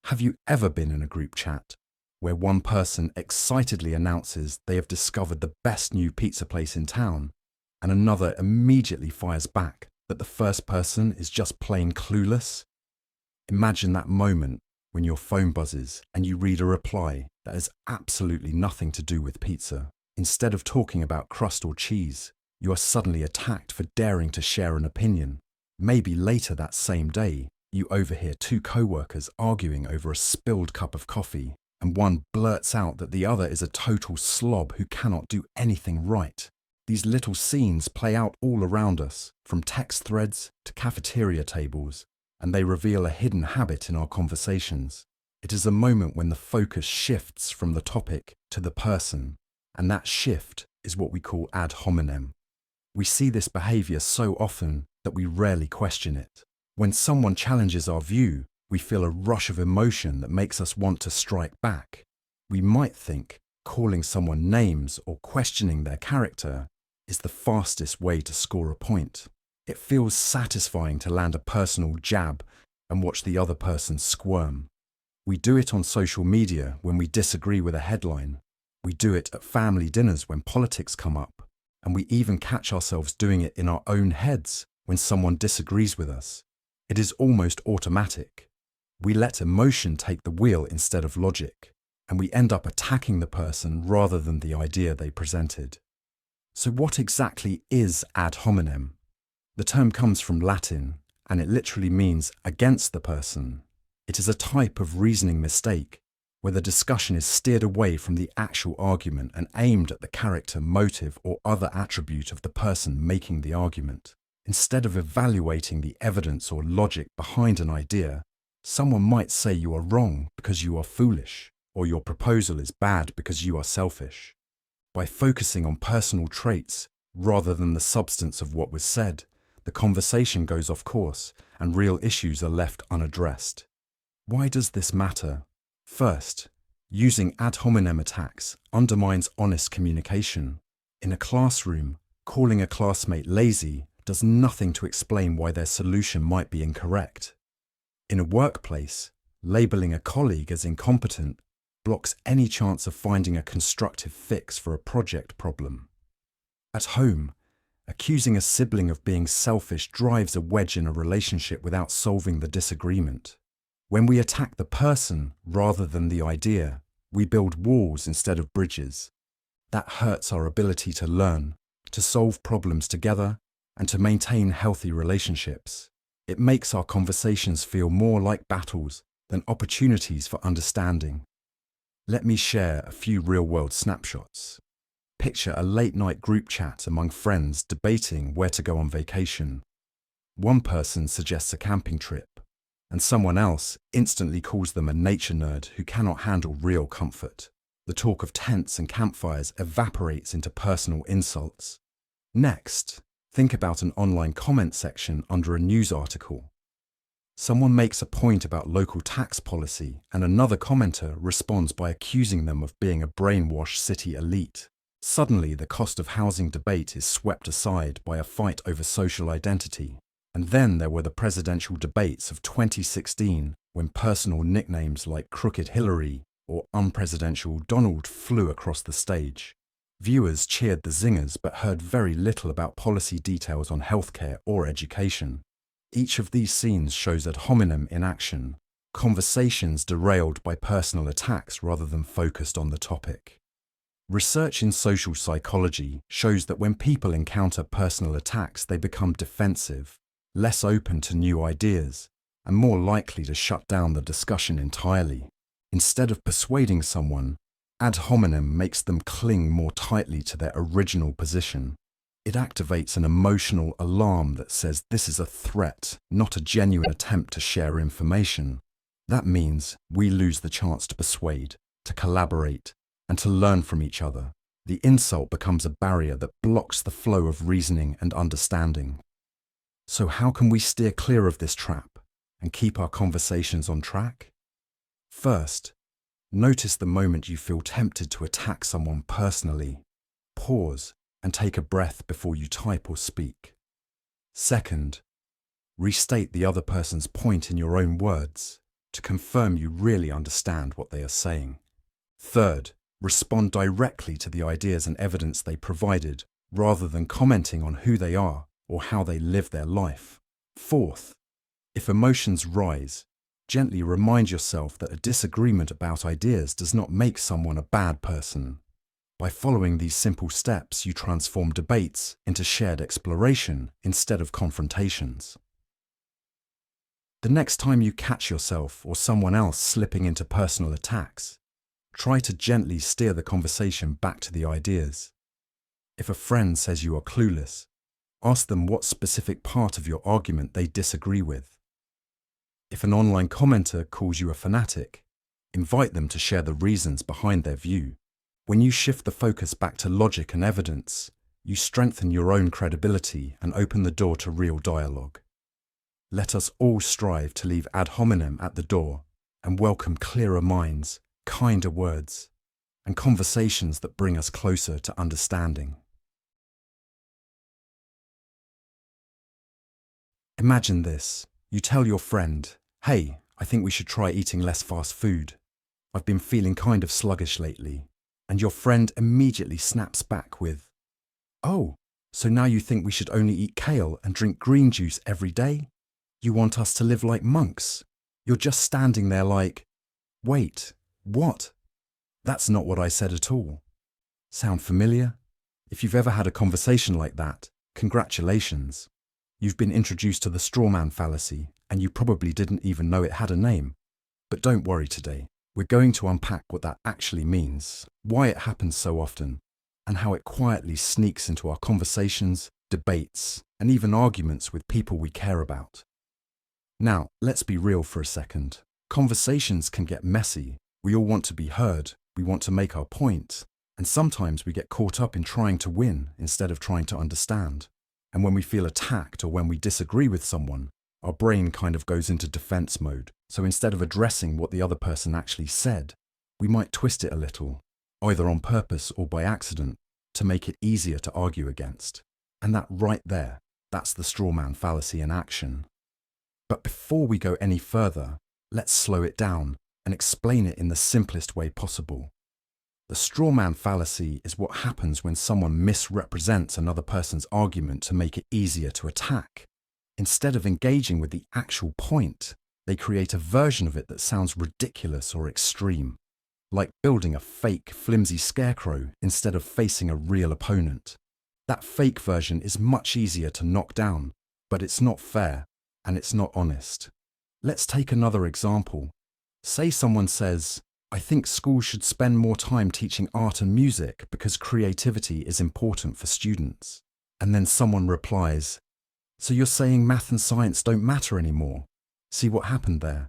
Have you ever been in a group chat where one person excitedly announces they have discovered the best new pizza place in town, and another immediately fires back that the first person is just plain clueless? Imagine that moment when your phone buzzes and you read a reply that has absolutely nothing to do with pizza. Instead of talking about crust or cheese, you are suddenly attacked for daring to share an opinion. Maybe later that same day, you overhear two co-workers arguing over a spilled cup of coffee, and one blurts out that the other is a total slob who cannot do anything right. These little scenes play out all around us, from text threads to cafeteria tables, and they reveal a hidden habit in our conversations. It is a moment when the focus shifts from the topic to the person, and that shift is what we call ad hominem. We see this behavior so often that we rarely question it. When someone challenges our view, we feel a rush of emotion that makes us want to strike back. We might think calling someone names or questioning their character is the fastest way to score a point. It feels satisfying to land a personal jab and watch the other person squirm. We do it on social media when we disagree with a headline. We do it at family dinners when politics come up. And we even catch ourselves doing it in our own heads when someone disagrees with us. It is almost automatic. We let emotion take the wheel instead of logic, and we end up attacking the person rather than the idea they presented. So what exactly is ad hominem? The term comes from Latin, and it literally means against the person. It is a type of reasoning mistake where the discussion is steered away from the actual argument and aimed at the character, motive, or other attribute of the person making the argument. Instead of evaluating the evidence or logic behind an idea, someone might say you are wrong because you are foolish, or your proposal is bad because you are selfish. By focusing on personal traits rather than the substance of what was said, the conversation goes off course and real issues are left unaddressed. Why does this matter? First, using ad hominem attacks undermines honest communication. In a classroom, calling a classmate lazy does nothing to explain why their solution might be incorrect. In a workplace, labeling a colleague as incompetent blocks any chance of finding a constructive fix for a project problem. At home, accusing a sibling of being selfish drives a wedge in a relationship without solving the disagreement. When we attack the person rather than the idea, we build walls instead of bridges. That hurts our ability to learn, to solve problems together, and to maintain healthy relationships. It makes our conversations feel more like battles than opportunities for understanding. Let me share a few real-world snapshots. Picture a late-night group chat among friends debating where to go on vacation. One person suggests a camping trip, and someone else instantly calls them a nature nerd who cannot handle real comfort. The talk of tents and campfires evaporates into personal insults. Next, think about an online comment section under a news article. Someone makes a point about local tax policy, and another commenter responds by accusing them of being a brainwashed city elite. Suddenly, the cost of housing debate is swept aside by a fight over social identity. And then there were the presidential debates of 2016, when personal nicknames like Crooked Hillary or Unpresidential Donald flew across the stage. Viewers cheered the zingers but heard very little about policy details on healthcare or education. Each of these scenes shows ad hominem in action, conversations derailed by personal attacks rather than focused on the topic. Research in social psychology shows that when people encounter personal attacks, they become defensive, less open to new ideas, and more likely to shut down the discussion entirely. Instead of persuading someone, ad hominem makes them cling more tightly to their original position. It activates an emotional alarm that says this is a threat, not a genuine attempt to share information. That means we lose the chance to persuade, to collaborate, and to learn from each other. The insult becomes a barrier that blocks the flow of reasoning and understanding. So how can we steer clear of this trap and keep our conversations on track? First, notice the moment you feel tempted to attack someone personally. Pause and take a breath before you type or speak. Second, restate the other person's point in your own words. to confirm you really understand what they are saying. Third, respond directly to the ideas and evidence they provided, rather than commenting on who they are or how they live their life. Fourth, if emotions rise, gently remind yourself that a disagreement about ideas does not make someone a bad person. By following these simple steps, you transform debates into shared exploration instead of confrontations. The next time you catch yourself or someone else slipping into personal attacks, try to gently steer the conversation back to the ideas. If a friend says you are clueless, ask them what specific part of your argument they disagree with. If an online commenter calls you a fanatic, invite them to share the reasons behind their view. When you shift the focus back to logic and evidence, you strengthen your own credibility and open the door to real dialogue. Let us all strive to leave ad hominem at the door and welcome clearer minds, kinder words, and conversations that bring us closer to understanding. Imagine this. You tell your friend, "Hey, I think we should try eating less fast food. I've been feeling kind of sluggish lately." And your friend immediately snaps back with, "Oh, so now you think we should only eat kale and drink green juice every day? You want us to live like monks?" You're just standing there like, "Wait, what? That's not what I said at all." Sound familiar? If you've ever had a conversation like that, congratulations. You've been introduced to the Strawman Fallacy, and you probably didn't even know it had a name. But don't worry today. We're going to unpack what that actually means, why it happens so often, and how it quietly sneaks into our conversations, debates, and even arguments with people we care about. Now, let's be real for a second. Conversations can get messy. We all want to be heard, we want to make our point, and sometimes we get caught up in trying to win instead of trying to understand. And when we feel attacked or when we disagree with someone, our brain kind of goes into defense mode. So instead of addressing what the other person actually said, we might twist it a little, either on purpose or by accident, to make it easier to argue against. And that right there, that's the Strawman Fallacy in action. But before we go any further, let's slow it down and explain it in the simplest way possible. The Strawman Fallacy is what happens when someone misrepresents another person's argument to make it easier to attack. Instead of engaging with the actual point, they create a version of it that sounds ridiculous or extreme, like building a fake, flimsy scarecrow instead of facing a real opponent. That fake version is much easier to knock down, but it's not fair and it's not honest. Let's take another example. Say someone says, "I think schools should spend more time teaching art and music because creativity is important for students." And then someone replies, "So you're saying math and science don't matter anymore?" See what happened there?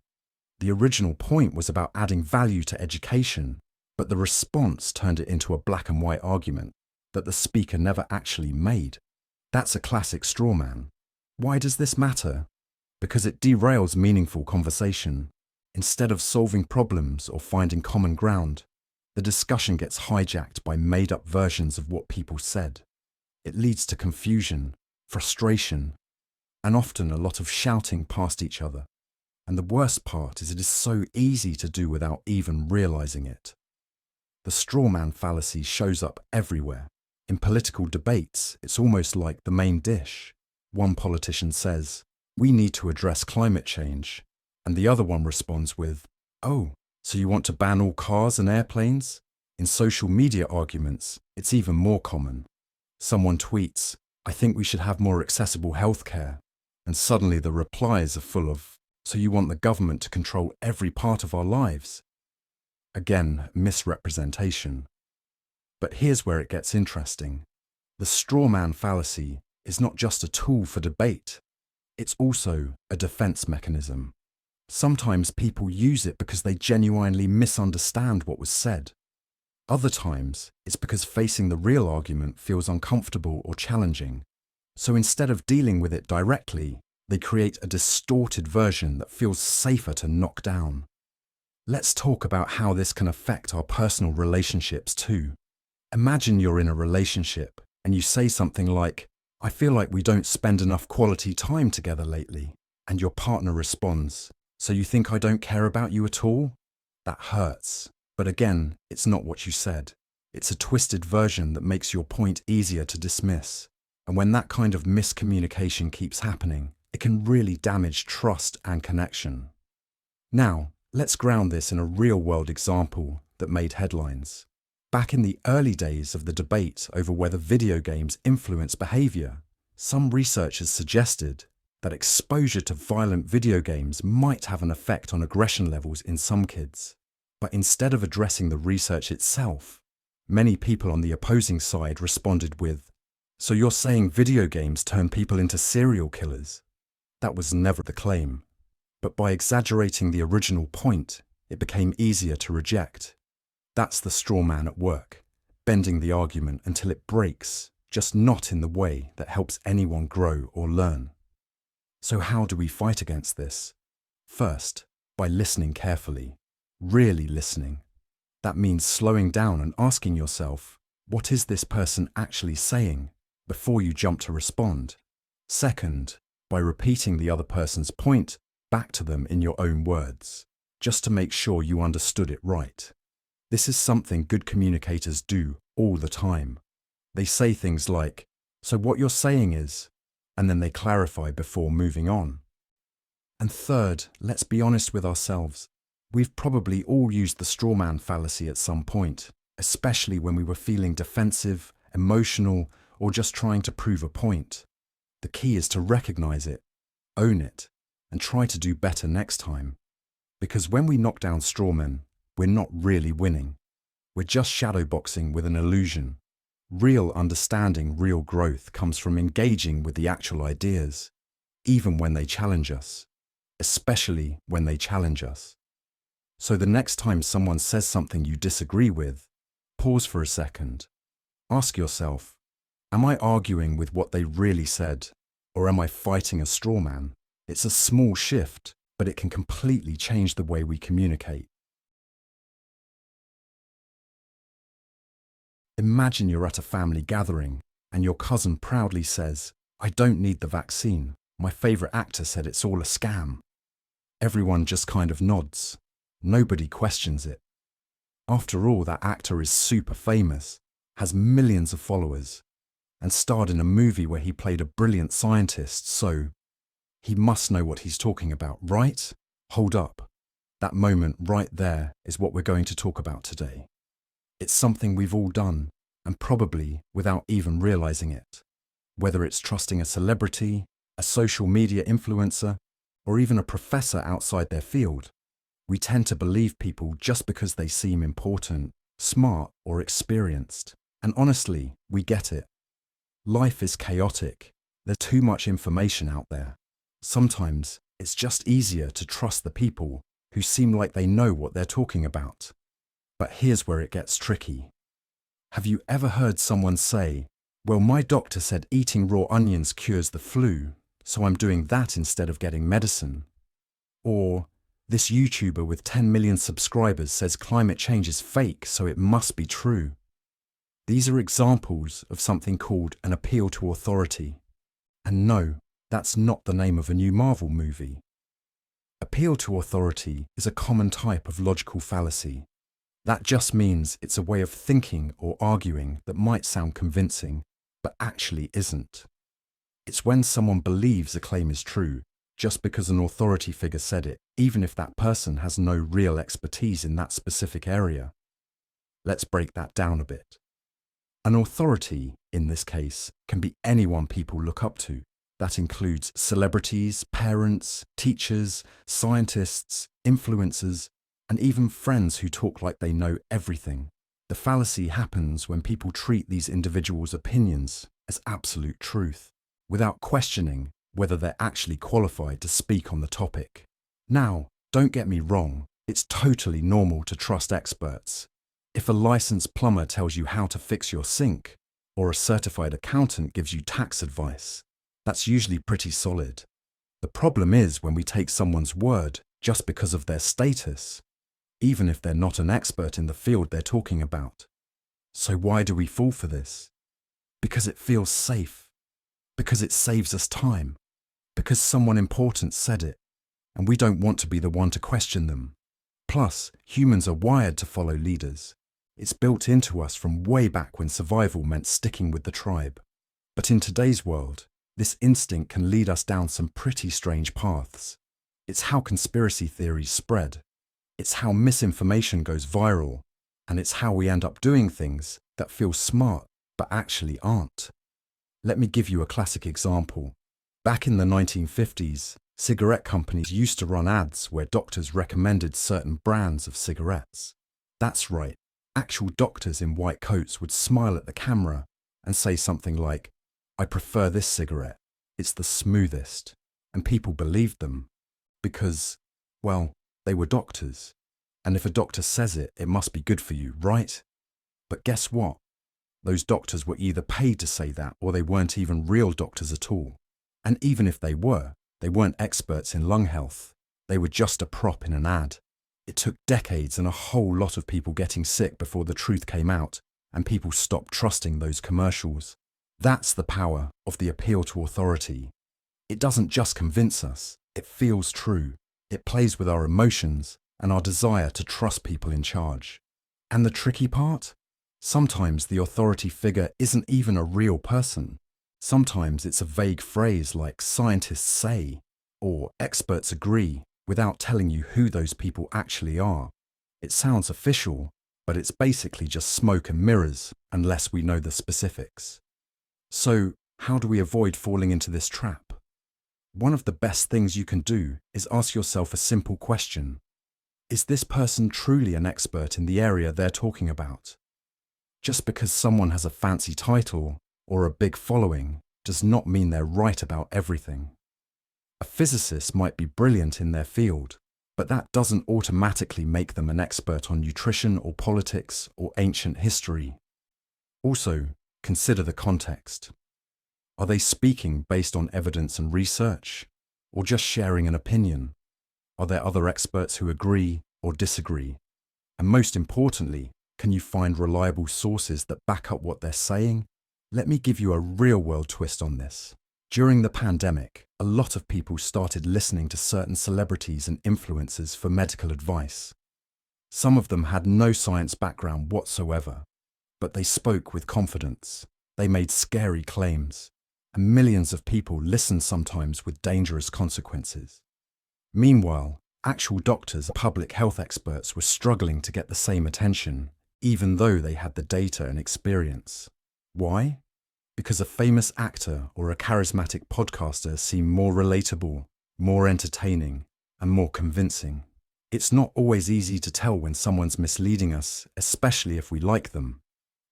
The original point was about adding value to education, but the response turned it into a black and white argument that the speaker never actually made. That's a classic straw man. Why does this matter? Because it derails meaningful conversation. Instead of solving problems or finding common ground, the discussion gets hijacked by made-up versions of what people said. It leads to confusion, frustration, and often a lot of shouting past each other. And the worst part is it is so easy to do without even realizing it. The Strawman Fallacy shows up everywhere. In political debates, it's almost like the main dish. One politician says, "We need to address climate change," and the other one responds with, "Oh, so you want to ban all cars and airplanes?" In social media arguments, it's even more common. Someone tweets, "I think we should have more accessible healthcare," and suddenly the replies are full of, "So you want the government to control every part of our lives?" Again, misrepresentation. But here's where it gets interesting. The Strawman Fallacy is not just a tool for debate, it's also a defense mechanism. Sometimes people use it because they genuinely misunderstand what was said. Other times, it's because facing the real argument feels uncomfortable or challenging. So instead of dealing with it directly, they create a distorted version that feels safer to knock down. Let's talk about how this can affect our personal relationships too. Imagine you're in a relationship and you say something like, "I feel like we don't spend enough quality time together lately," and your partner responds, So you think I don't care about you at all? That hurts. But again, it's not what you said. It's a twisted version that makes your point easier to dismiss. And when that kind of miscommunication keeps happening, it can really damage trust and connection. Now, let's ground this in a real-world example that made headlines. Back in the early days of the debate over whether video games influence behavior, some researchers suggested that exposure to violent video games might have an effect on aggression levels in some kids. But instead of addressing the research itself, many people on the opposing side responded with, "So you're saying video games turn people into serial killers?" That was never the claim. But by exaggerating the original point, it became easier to reject. That's the straw man at work, bending the argument until it breaks, just not in the way that helps anyone grow or learn. So how do we fight against this? First, by listening carefully, really listening. That means slowing down and asking yourself, what is this person actually saying, before you jump to respond? Second, by repeating the other person's point back to them in your own words, just to make sure you understood it right. This is something good communicators do all the time. They say things like, "So what you're saying is," and then they clarify before moving on. And third, let's be honest with ourselves. We've probably all used the strawman fallacy at some point, especially when we were feeling defensive, emotional, or just trying to prove a point. The key is to recognize it, own it, and try to do better next time. Because when we knock down strawmen, we're not really winning. We're just shadowboxing with an illusion. Real understanding, real growth comes from engaging with the actual ideas, even when they challenge us, especially when they challenge us. So the next time someone says something you disagree with, pause for a second. Ask yourself, am I arguing with what they really said, or am I fighting a straw man? It's a small shift, but it can completely change the way we communicate. Imagine you're at a family gathering and your cousin proudly says, "I don't need the vaccine. My favorite actor said it's all a scam." Everyone just kind of nods. Nobody questions it. After all, that actor is super famous, has millions of followers, and starred in a movie where he played a brilliant scientist, so he must know what he's talking about, right? Hold up. That moment right there is what we're going to talk about today. It's something we've all done, and probably without even realizing it. Whether it's trusting a celebrity, a social media influencer, or even a professor outside their field, we tend to believe people just because they seem important, smart, or experienced. And honestly, we get it. Life is chaotic. There's too much information out there. Sometimes it's just easier to trust the people who seem like they know what they're talking about. But here's where it gets tricky. Have you ever heard someone say, "Well, my doctor said eating raw onions cures the flu, so I'm doing that instead of getting medicine"? Or, "This YouTuber with 10 million subscribers says climate change is fake, so it must be true"? These are examples of something called an appeal to authority. And no, that's not the name of a new Marvel movie. Appeal to authority is a common type of logical fallacy. That just means it's a way of thinking or arguing that might sound convincing, but actually isn't. It's when someone believes a claim is true, just because an authority figure said it, even if that person has no real expertise in that specific area. Let's break that down a bit. An authority, in this case, can be anyone people look up to. That includes celebrities, parents, teachers, scientists, influencers, and even friends who talk like they know everything. The fallacy happens when people treat these individuals' opinions as absolute truth, without questioning whether they're actually qualified to speak on the topic. Now, don't get me wrong, it's totally normal to trust experts. If a licensed plumber tells you how to fix your sink, or a certified accountant gives you tax advice, that's usually pretty solid. The problem is when we take someone's word just because of their status, even if they're not an expert in the field they're talking about. So why do we fall for this? Because it feels safe. Because it saves us time. Because someone important said it. and we don't want to be the one to question them. Plus, humans are wired to follow leaders. It's built into us from way back when survival meant sticking with the tribe. But in today's world, this instinct can lead us down some pretty strange paths. It's how conspiracy theories spread. It's how misinformation goes viral. And it's how we end up doing things that feel smart but actually aren't. Let me give you a classic example. Back in the 1950s, cigarette companies used to run ads where doctors recommended certain brands of cigarettes. That's right, actual doctors in white coats would smile at the camera and say something like, "I prefer this cigarette, it's the smoothest." And people believed them because, well, they were doctors. And if a doctor says it, it must be good for you, right? But guess what? Those doctors were either paid to say that or they weren't even real doctors at all. And even if they weren't experts in lung health. They were just a prop in an ad. It took decades and a whole lot of people getting sick before the truth came out and people stopped trusting those commercials. That's the power of the appeal to authority. It doesn't just convince us, it feels true. It plays with our emotions and our desire to trust people in charge. And the tricky part? Sometimes the authority figure isn't even a real person. Sometimes it's a vague phrase like "scientists say" or "experts agree" without telling you who those people actually are. It sounds official, but it's basically just smoke and mirrors unless we know the specifics. So, how do we avoid falling into this trap? One of the best things you can do is ask yourself a simple question. Is this person truly an expert in the area they're talking about? Just because someone has a fancy title or a big following does not mean they're right about everything. A physicist might be brilliant in their field, but that doesn't automatically make them an expert on nutrition or politics or ancient history. Also, consider the context. Are they speaking based on evidence and research, or just sharing an opinion? Are there other experts who agree or disagree? And most importantly, can you find reliable sources that back up what they're saying? Let me give you a real-world twist on this. During the pandemic, a lot of people started listening to certain celebrities and influencers for medical advice. Some of them had no science background whatsoever, but they spoke with confidence. They made scary claims, and millions of people listened, sometimes with dangerous consequences. Meanwhile, actual doctors and public health experts were struggling to get the same attention, even though they had the data and experience. Why? Because a famous actor or a charismatic podcaster seemed more relatable, more entertaining, and more convincing. It's not always easy to tell when someone's misleading us, especially if we like them.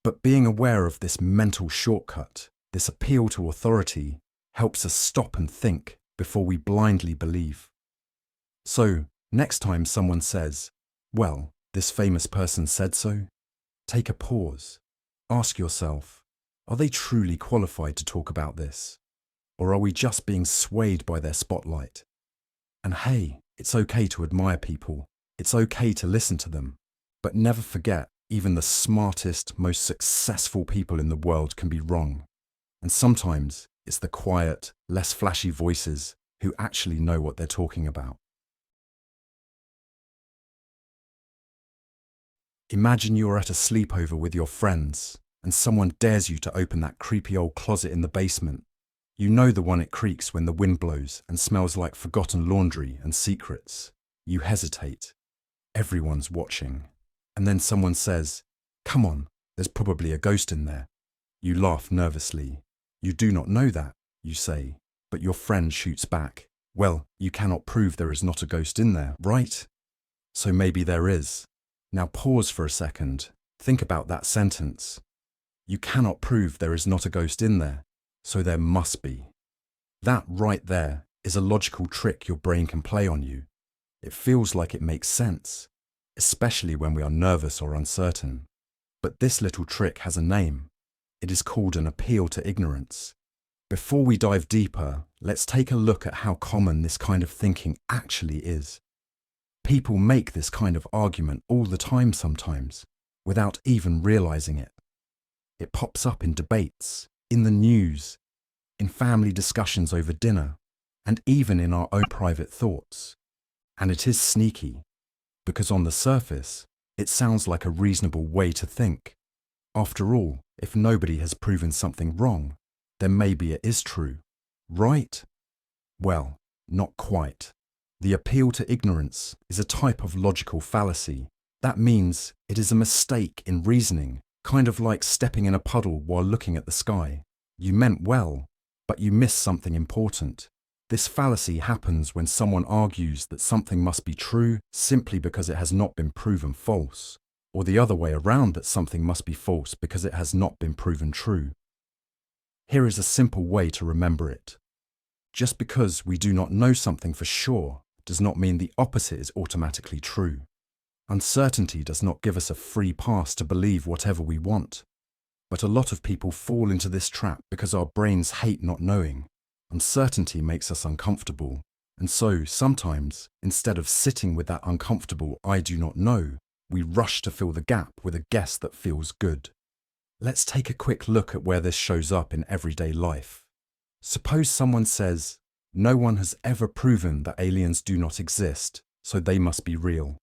But being aware of this mental shortcut, this appeal to authority, helps us stop and think before we blindly believe. So, next time someone says, "Well, this famous person said so," take a pause. Ask yourself, are they truly qualified to talk about this? Or are we just being swayed by their spotlight? And hey, it's okay to admire people. It's okay to listen to them. But never forget, even the smartest, most successful people in the world can be wrong. And sometimes it's the quiet, less flashy voices who actually know what they're talking about. Imagine you're at a sleepover with your friends and someone dares you to open that creepy old closet in the basement. You know, the one it creaks when the wind blows and smells like forgotten laundry and secrets. You hesitate. Everyone's watching. And then someone says, "Come on, there's probably a ghost in there." You laugh nervously. "You do not know that," you say, but your friend shoots back. "Well, you cannot prove there is not a ghost in there, right?" So maybe there is. Now pause for a second. Think about that sentence. You cannot prove there is not a ghost in there, so there must be. That right there is a logical trick your brain can play on you. It feels like it makes sense, especially when we are nervous or uncertain. But this little trick has a name. It is called an appeal to ignorance. Before we dive deeper, let's take a look at how common this kind of thinking actually is. People make this kind of argument all the time sometimes, without even realizing it. It pops up in debates, in the news, in family discussions over dinner, and even in our own private thoughts. And it is sneaky, because on the surface, it sounds like a reasonable way to think. After all, if nobody has proven something wrong, then maybe it is true, right? Well, not quite. The appeal to ignorance is a type of logical fallacy. That means it is a mistake in reasoning, kind of like stepping in a puddle while looking at the sky. You meant well, but you missed something important. This fallacy happens when someone argues that something must be true simply because it has not been proven false, or the other way around, that something must be false because it has not been proven true. Here is a simple way to remember it. Just because we do not know something for sure does not mean the opposite is automatically true. Uncertainty does not give us a free pass to believe whatever we want. But a lot of people fall into this trap because our brains hate not knowing. Uncertainty makes us uncomfortable, and so sometimes, instead of sitting with that uncomfortable "I do not know," we rush to fill the gap with a guess that feels good. Let's take a quick look at where this shows up in everyday life. Suppose someone says, "No one has ever proven that aliens do not exist, so they must be real."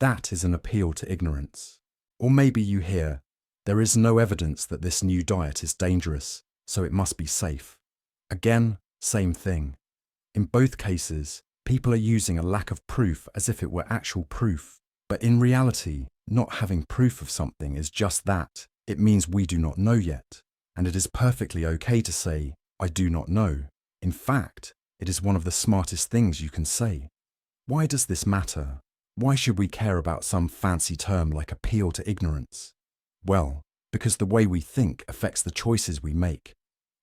That is an appeal to ignorance. Or maybe you hear, "There is no evidence that this new diet is dangerous, so it must be safe." Again, same thing. In both cases, people are using a lack of proof as if it were actual proof. But in reality, not having proof of something is just that. It means we do not know yet. And it is perfectly okay to say, "I do not know." In fact, it is one of the smartest things you can say. Why does this matter? Why should we care about some fancy term like appeal to ignorance? Well, because the way we think affects the choices we make.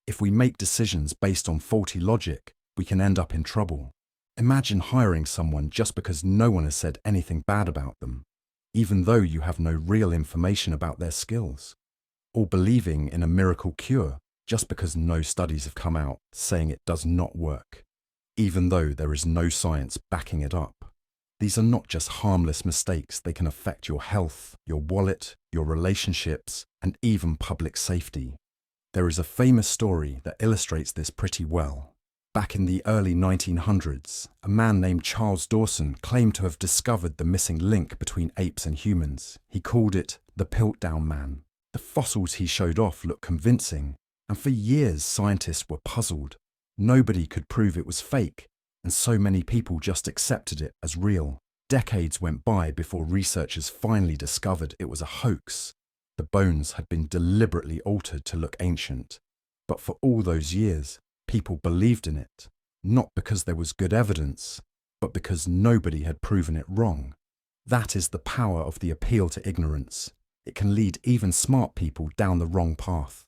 If we make decisions based on faulty logic, we can end up in trouble. Imagine hiring someone just because no one has said anything bad about them, even though you have no real information about their skills. Or believing in a miracle cure just because no studies have come out saying it does not work, even though there is no science backing it up. These are not just harmless mistakes, they can affect your health, your wallet, your relationships, and even public safety. There is a famous story that illustrates this pretty well. Back in the early 1900s, a man named Charles Dawson claimed to have discovered the missing link between apes and humans. He called it the Piltdown Man. The fossils he showed off looked convincing, and for years scientists were puzzled. Nobody could prove it was fake, and so many people just accepted it as real. Decades went by before researchers finally discovered it was a hoax. The bones had been deliberately altered to look ancient. But for all those years, people believed in it, not because there was good evidence, but because nobody had proven it wrong. That is the power of the appeal to ignorance. It can lead even smart people down the wrong path.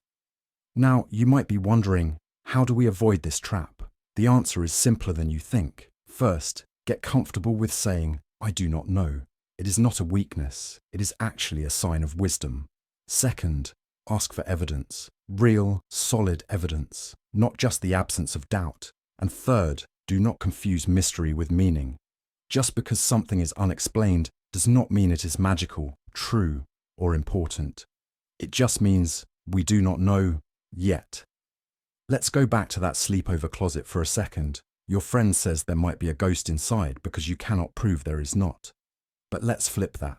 Now, you might be wondering, how do we avoid this trap? The answer is simpler than you think. First, get comfortable with saying, "I do not know." It is not a weakness, it is actually a sign of wisdom. Second, ask for evidence, real, solid evidence, not just the absence of doubt. And third, do not confuse mystery with meaning. Just because something is unexplained does not mean it is magical, true, or important. It just means we do not know yet. Let's go back to that sleepover closet for a second. Your friend says there might be a ghost inside because you cannot prove there is not. But let's flip that.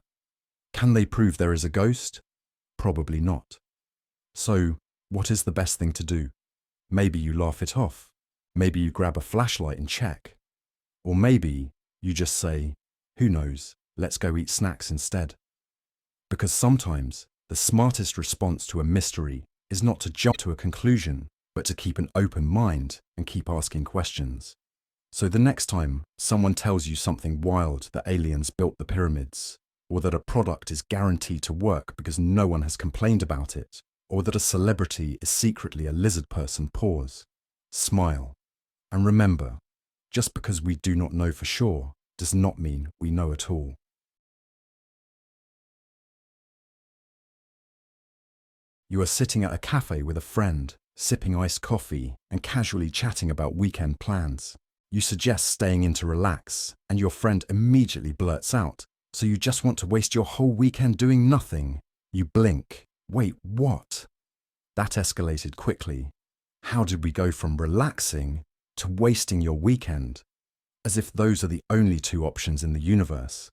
Can they prove there is a ghost? Probably not. So, what is the best thing to do? Maybe you laugh it off. Maybe you grab a flashlight and check. Or maybe you just say, "Who knows, let's go eat snacks instead." Because sometimes the smartest response to a mystery is not to jump to a conclusion, but to keep an open mind and keep asking questions. So the next time someone tells you something wild, that aliens built the pyramids, or that a product is guaranteed to work because no one has complained about it, or that a celebrity is secretly a lizard person, pause, smile, and remember, just because we do not know for sure does not mean we know at all. You are sitting at a cafe with a friend, sipping iced coffee and casually chatting about weekend plans. You suggest staying in to relax, and your friend immediately blurts out, "So you just want to waste your whole weekend doing nothing?" You blink. Wait, what? That escalated quickly. How did we go from relaxing to wasting your weekend? as if those are the only two options in the universe.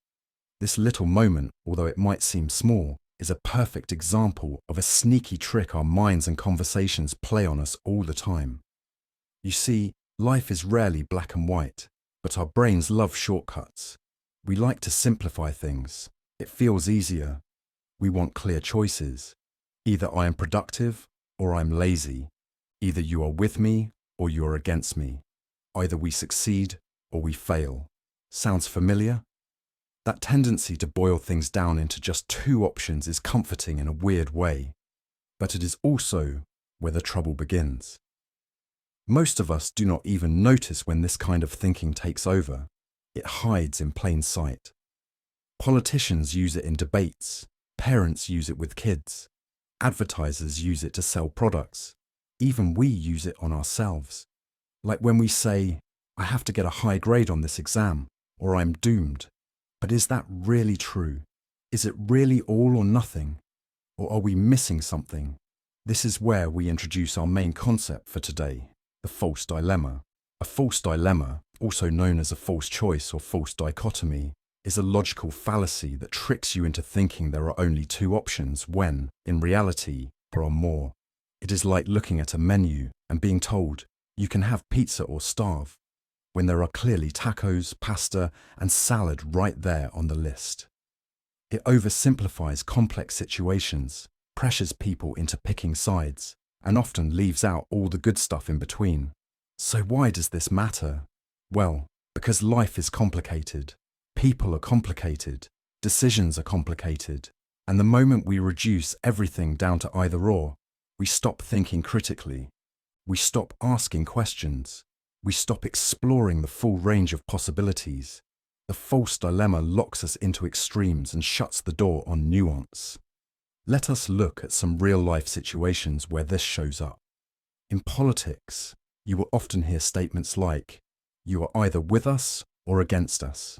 This little moment, although it might seem small, is a perfect example of a sneaky trick our minds and conversations play on us all the time. You see, life is rarely black and white, but our brains love shortcuts. We like to simplify things. It feels easier. We want clear choices. Either I am productive or I'm lazy. Either you are with me or you are against me. Either we succeed or we fail. Sounds familiar? That tendency to boil things down into just two options is comforting in a weird way, but it is also where the trouble begins. Most of us do not even notice when this kind of thinking takes over. It hides in plain sight. Politicians use it in debates. Parents use it with kids. Advertisers use it to sell products. Even we use it on ourselves. Like when we say, I have to get a high grade on this exam, or I'm doomed. But is that really true? Is it really all or nothing? Or are we missing something? This is where we introduce our main concept for today, the false dilemma. A false dilemma, also known as a false choice or false dichotomy, is a logical fallacy that tricks you into thinking there are only two options when, in reality, there are more. It is like looking at a menu and being told you can have pizza or starve, when there are clearly tacos, pasta, and salad right there on the list. It oversimplifies complex situations, pressures people into picking sides, and often leaves out all the good stuff in between. So why does this matter? Well, because life is complicated, people are complicated, decisions are complicated, and the moment we reduce everything down to either or, we stop thinking critically. We stop asking questions. We stop exploring the full range of possibilities. The false dilemma locks us into extremes and shuts the door on nuance. Let us look at some real-life situations where this shows up. In politics, you will often hear statements like, "You are either with us or against us."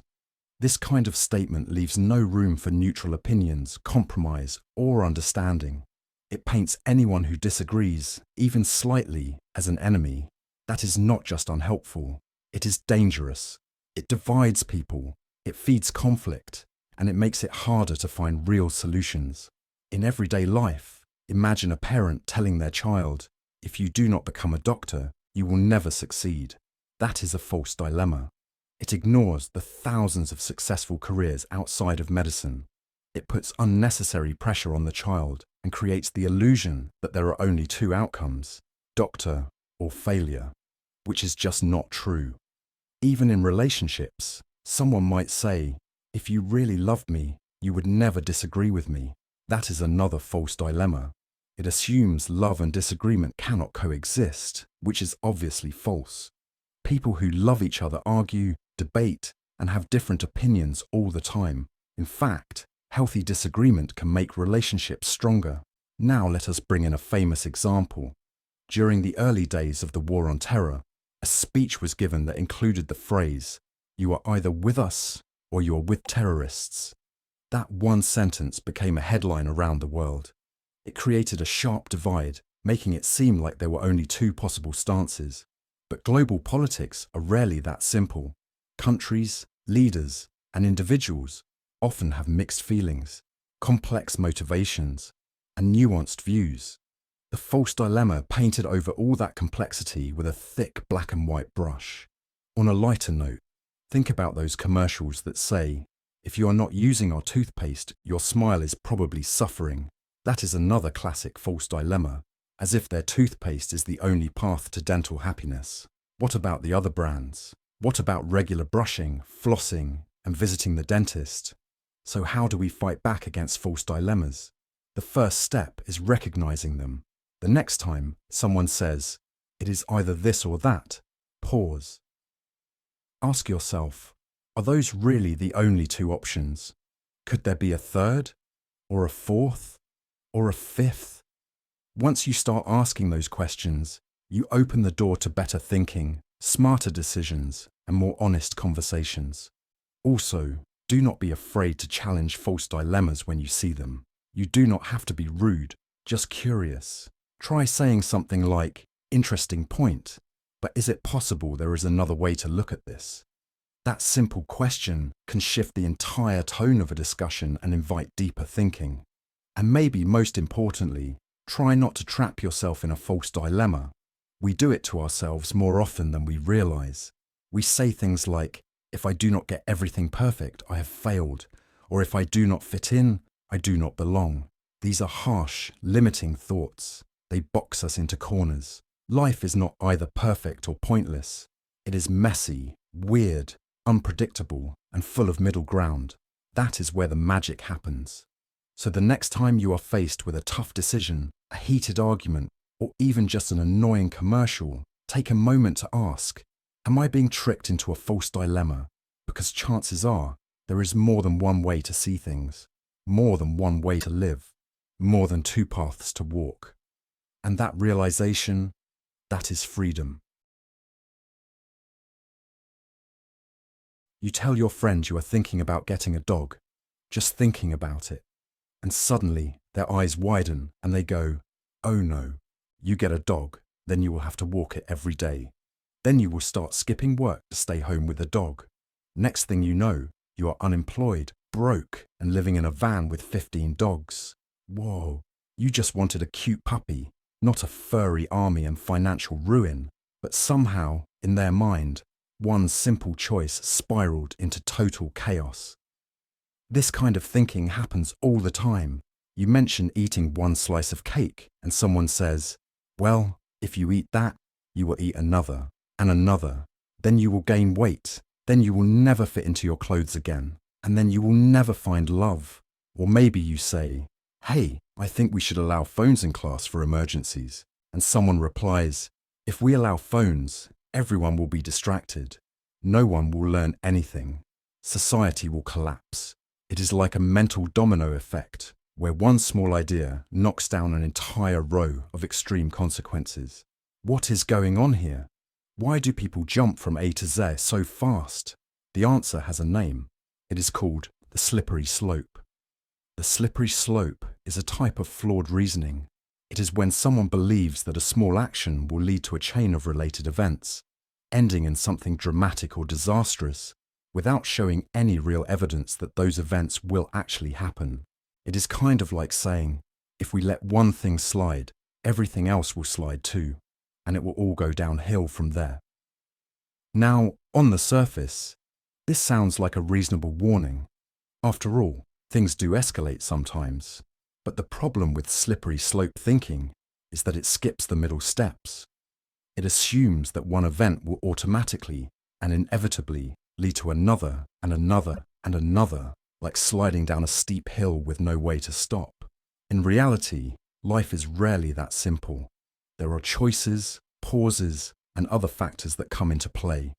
This kind of statement leaves no room for neutral opinions, compromise, or understanding. It paints anyone who disagrees, even slightly, as an enemy. That is not just unhelpful, it is dangerous. It divides people, it feeds conflict, and it makes it harder to find real solutions. In everyday life, imagine a parent telling their child, "If you do not become a doctor, you will never succeed." That is a false dilemma. It ignores the thousands of successful careers outside of medicine. It puts unnecessary pressure on the child and creates the illusion that there are only two outcomes, doctor or failure, which is just not true. Even in relationships, someone might say, "If you really loved me, you would never disagree with me." That is another false dilemma. It assumes love and disagreement cannot coexist, which is obviously false. People who love each other argue, debate, and have different opinions all the time. In fact, healthy disagreement can make relationships stronger. Now let us bring in a famous example. During the early days of the War on Terror, a speech was given that included the phrase, "You are either with us or you are with terrorists." That one sentence became a headline around the world. It created a sharp divide, making it seem like there were only two possible stances. But global politics are rarely that simple. Countries, leaders, and individuals often have mixed feelings, complex motivations, and nuanced views. The false dilemma painted over all that complexity with a thick black and white brush. On a lighter note, think about those commercials that say, "If you are not using our toothpaste, your smile is probably suffering." That is another classic false dilemma, as if their toothpaste is the only path to dental happiness. What about the other brands? What about regular brushing, flossing, and visiting the dentist? So how do we fight back against false dilemmas? The first step is recognizing them. The next time someone says, "It is either this or that," pause. Ask yourself, are those really the only two options? Could there be a third, or a fourth, or a fifth? Once you start asking those questions, you open the door to better thinking, smarter decisions, and more honest conversations. Also, do not be afraid to challenge false dilemmas when you see them. You do not have to be rude, just curious. Try saying something like, "Interesting point, but is it possible there is another way to look at this?" That simple question can shift the entire tone of a discussion and invite deeper thinking. And maybe most importantly, try not to trap yourself in a false dilemma. We do it to ourselves more often than we realize. We say things like, if I do not get everything perfect, I have failed. Or if I do not fit in, I do not belong. These are harsh, limiting thoughts. They box us into corners. Life is not either perfect or pointless. It is messy, weird, unpredictable, and full of middle ground. That is where the magic happens. So the next time you are faced with a tough decision, a heated argument, or even just an annoying commercial, take a moment to ask, am I being tricked into a false dilemma? Because chances are, there is more than one way to see things, more than one way to live, more than two paths to walk. And that realization, that is freedom. You tell your friend you are thinking about getting a dog, just thinking about it, and suddenly their eyes widen and they go, oh no, you get a dog, then you will have to walk it every day. Then you will start skipping work to stay home with the dog. Next thing you know, you are unemployed, broke, and living in a van with 15 dogs. Whoa, you just wanted a cute puppy, not a furry army and financial ruin. But somehow, in their mind, one simple choice spiraled into total chaos. This kind of thinking happens all the time. You mention eating one slice of cake, and someone says, well, if you eat that, you will eat another, and another. Then you will gain weight. Then you will never fit into your clothes again. And then you will never find love. Or maybe you say, hey, I think we should allow phones in class for emergencies. And someone replies, if we allow phones, everyone will be distracted. No one will learn anything. Society will collapse. It is like a mental domino effect, where one small idea knocks down an entire row of extreme consequences. What is going on here? Why do people jump from A to Z so fast? The answer has a name. It is called the slippery slope. The slippery slope is a type of flawed reasoning. It is when someone believes that a small action will lead to a chain of related events, ending in something dramatic or disastrous, without showing any real evidence that those events will actually happen. It is kind of like saying, if we let one thing slide, everything else will slide too, and it will all go downhill from there. Now, on the surface, this sounds like a reasonable warning. After all, things do escalate sometimes. But the problem with slippery slope thinking is that it skips the middle steps. It assumes that one event will automatically and inevitably lead to another and another and another, like sliding down a steep hill with no way to stop. In reality, life is rarely that simple. There are choices, pauses, and other factors that come into play.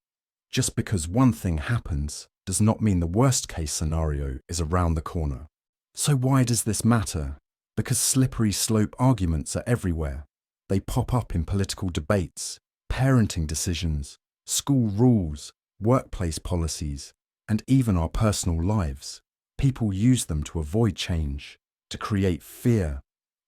Just because one thing happens does not mean the worst-case scenario is around the corner. So why does this matter? Because slippery slope arguments are everywhere. They pop up in political debates, parenting decisions, school rules, workplace policies, and even our personal lives. People use them to avoid change, to create fear,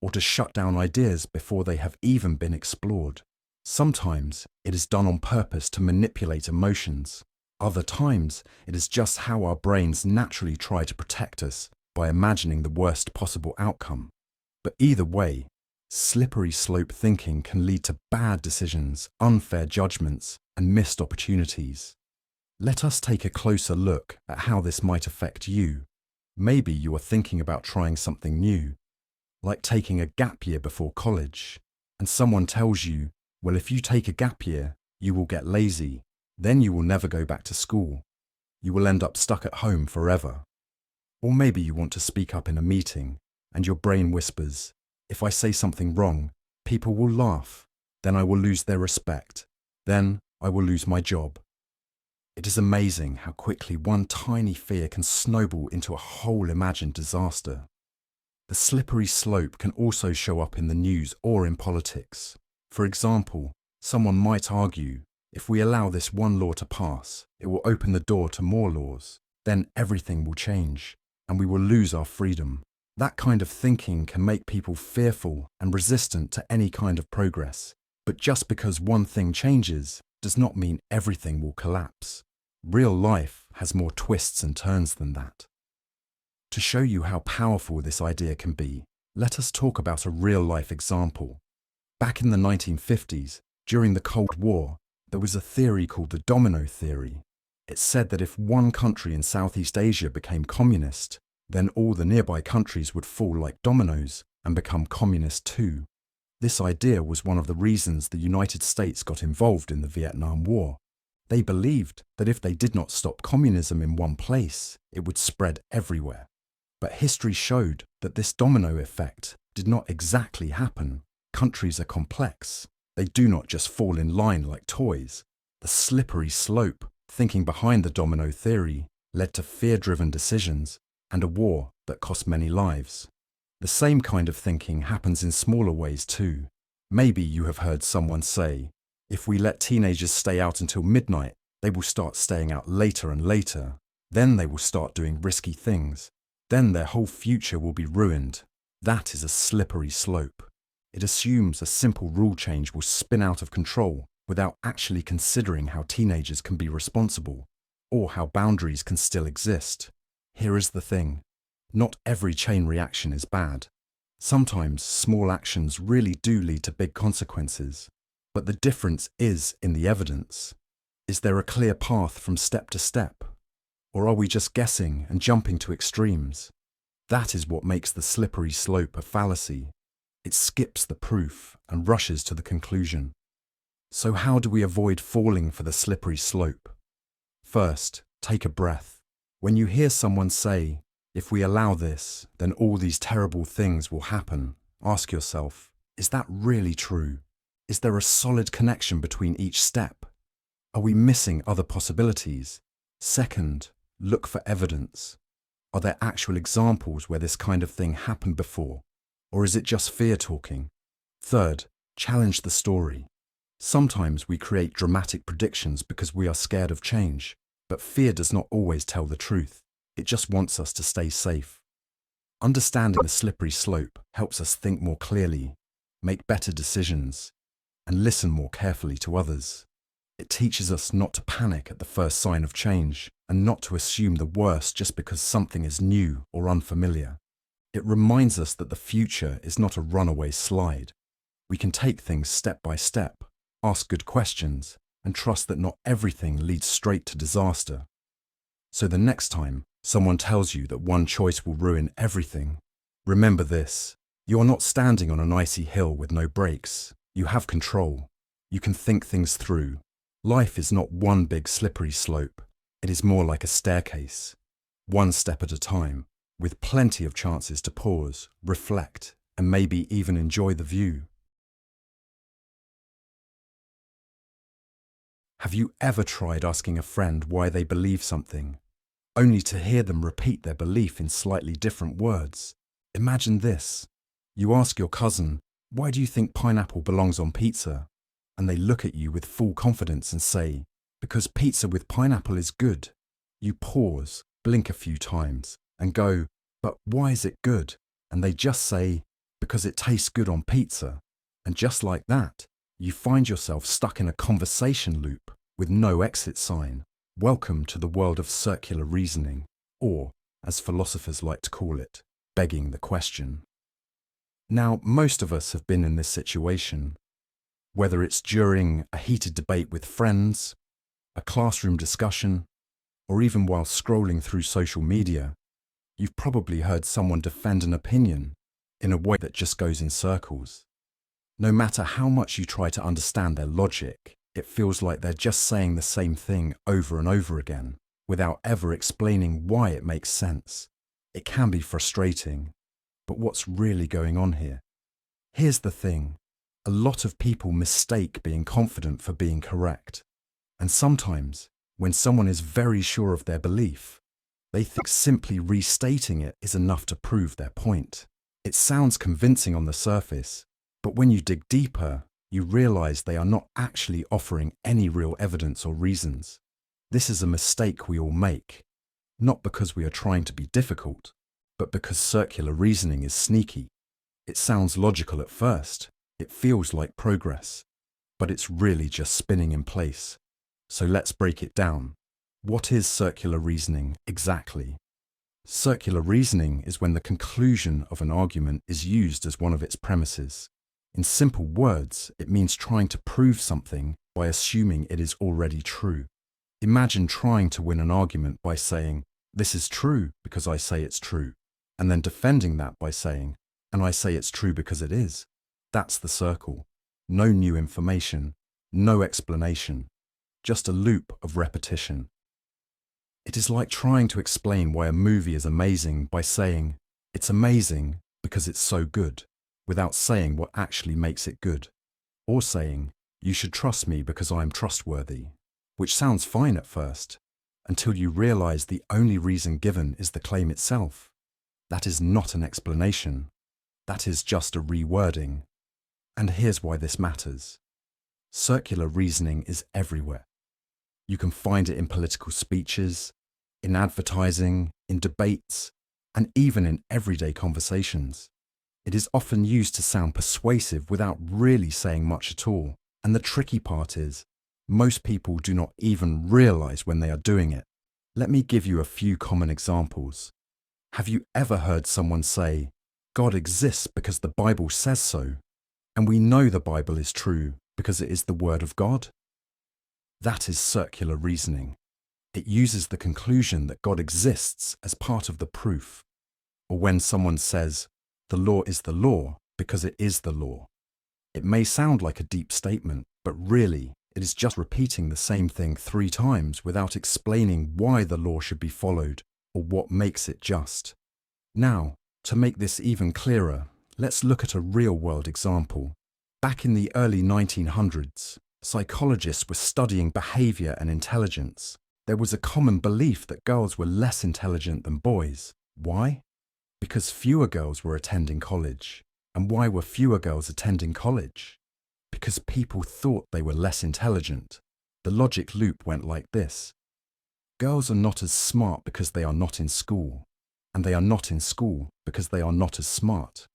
or to shut down ideas before they have even been explored. Sometimes it is done on purpose to manipulate emotions. Other times it is just how our brains naturally try to protect us by imagining the worst possible outcome. But either way, slippery slope thinking can lead to bad decisions, unfair judgments, and missed opportunities. Let us take a closer look at how this might affect you. Maybe you are thinking about trying something new, like taking a gap year before college, and someone tells you, well, if you take a gap year, you will get lazy, then you will never go back to school. You will end up stuck at home forever. Or maybe you want to speak up in a meeting, and your brain whispers, if I say something wrong, people will laugh, then I will lose their respect, then I will lose my job. It is amazing how quickly one tiny fear can snowball into a whole imagined disaster. The slippery slope can also show up in the news or in politics. For example, someone might argue, if we allow this one law to pass, it will open the door to more laws. Then everything will change, and we will lose our freedom. That kind of thinking can make people fearful and resistant to any kind of progress. But just because one thing changes does not mean everything will collapse. Real life has more twists and turns than that. To show you how powerful this idea can be, let us talk about a real-life example. Back in the 1950s, during the Cold War, there was a theory called the domino theory. It said that if one country in Southeast Asia became communist, then all the nearby countries would fall like dominoes and become communist too. This idea was one of the reasons the United States got involved in the Vietnam War. They believed that if they did not stop communism in one place, it would spread everywhere. But history showed that this domino effect did not exactly happen. Countries are complex. They do not just fall in line like toys. The slippery slope, thinking behind the domino theory, led to fear-driven decisions and a war that cost many lives. The same kind of thinking happens in smaller ways too. Maybe you have heard someone say, if we let teenagers stay out until midnight, they will start staying out later and later. Then they will start doing risky things. Then their whole future will be ruined. That is a slippery slope. It assumes a simple rule change will spin out of control without actually considering how teenagers can be responsible or how boundaries can still exist. Here is the thing. Not every chain reaction is bad. Sometimes small actions really do lead to big consequences. But the difference is in the evidence. Is there a clear path from step to step? Or are we just guessing and jumping to extremes? That is what makes the slippery slope a fallacy. It skips the proof and rushes to the conclusion. So how do we avoid falling for the slippery slope? First, take a breath. When you hear someone say, if we allow this, then all these terrible things will happen, ask yourself, is that really true? Is there a solid connection between each step? Are we missing other possibilities? Second, look for evidence. Are there actual examples where this kind of thing happened before? Or is it just fear talking? Third, challenge the story. Sometimes we create dramatic predictions because we are scared of change, but fear does not always tell the truth. It just wants us to stay safe. Understanding the slippery slope helps us think more clearly, make better decisions, and listen more carefully to others. It teaches us not to panic at the first sign of change and not to assume the worst just because something is new or unfamiliar. It reminds us that the future is not a runaway slide. We can take things step by step, ask good questions, and trust that not everything leads straight to disaster. So the next time someone tells you that one choice will ruin everything, remember this: you are not standing on an icy hill with no brakes. You have control. You can think things through. Life is not one big slippery slope. It is more like a staircase, one step at a time, with plenty of chances to pause, reflect, and maybe even enjoy the view. Have you ever tried asking a friend why they believe something, only to hear them repeat their belief in slightly different words? Imagine this. You ask your cousin, why do you think pineapple belongs on pizza? And they look at you with full confidence and say, because pizza with pineapple is good. You pause, blink a few times, and go, but why is it good? And they just say, because it tastes good on pizza. And just like that, you find yourself stuck in a conversation loop with no exit sign. Welcome to the world of circular reasoning, or, as philosophers like to call it, begging the question. Now, most of us have been in this situation. Whether it's during a heated debate with friends, a classroom discussion, or even while scrolling through social media, you've probably heard someone defend an opinion in a way that just goes in circles. No matter how much you try to understand their logic, it feels like they're just saying the same thing over and over again, without ever explaining why it makes sense. It can be frustrating, but what's really going on here? Here's the thing. A lot of people mistake being confident for being correct. And sometimes, when someone is very sure of their belief, they think simply restating it is enough to prove their point. It sounds convincing on the surface, but when you dig deeper, you realize they are not actually offering any real evidence or reasons. This is a mistake we all make, not because we are trying to be difficult, but because circular reasoning is sneaky. It sounds logical at first. It feels like progress, but it's really just spinning in place. So let's break it down. What is circular reasoning exactly? Circular reasoning is when the conclusion of an argument is used as one of its premises. In simple words, it means trying to prove something by assuming it is already true. Imagine trying to win an argument by saying, "This is true because I say it's true," and then defending that by saying, "And I say it's true because it is." That's the circle. No new information, no explanation, just a loop of repetition. It is like trying to explain why a movie is amazing by saying, "It's amazing because it's so good," without saying what actually makes it good. Or saying, "You should trust me because I am trustworthy," which sounds fine at first, until you realize the only reason given is the claim itself. That is not an explanation. That is just a rewording. And here's why this matters. Circular reasoning is everywhere. You can find it in political speeches, in advertising, in debates, and even in everyday conversations. It is often used to sound persuasive without really saying much at all. And the tricky part is, most people do not even realize when they are doing it. Let me give you a few common examples. Have you ever heard someone say, "God exists because the Bible says so," and we know the Bible is true because it is the Word of God? That is circular reasoning. It uses the conclusion that God exists as part of the proof. Or when someone says, "The law is the law because it is the law." It may sound like a deep statement, but really, it is just repeating the same thing 3 times without explaining why the law should be followed or what makes it just. Now, to make this even clearer, let's look at a real-world example. Back in the early 1900s, psychologists were studying behavior and intelligence. There was a common belief that girls were less intelligent than boys. Why? Because fewer girls were attending college. And why were fewer girls attending college? Because people thought they were less intelligent. The logic loop went like this. Girls are not as smart because they are not in school, and they are not in school because they are not as smart.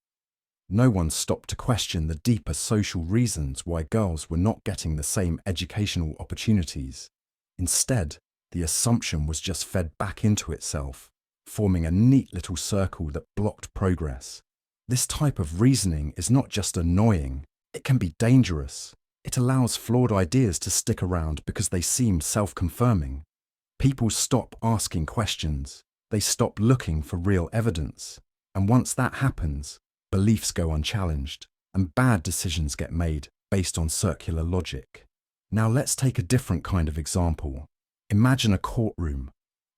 No one stopped to question the deeper social reasons why girls were not getting the same educational opportunities. Instead, the assumption was just fed back into itself, forming a neat little circle that blocked progress. This type of reasoning is not just annoying, it can be dangerous. It allows flawed ideas to stick around because they seem self-confirming. People stop asking questions, they stop looking for real evidence. And once that happens, beliefs go unchallenged, and bad decisions get made based on circular logic. Now let's take a different kind of example. Imagine a courtroom.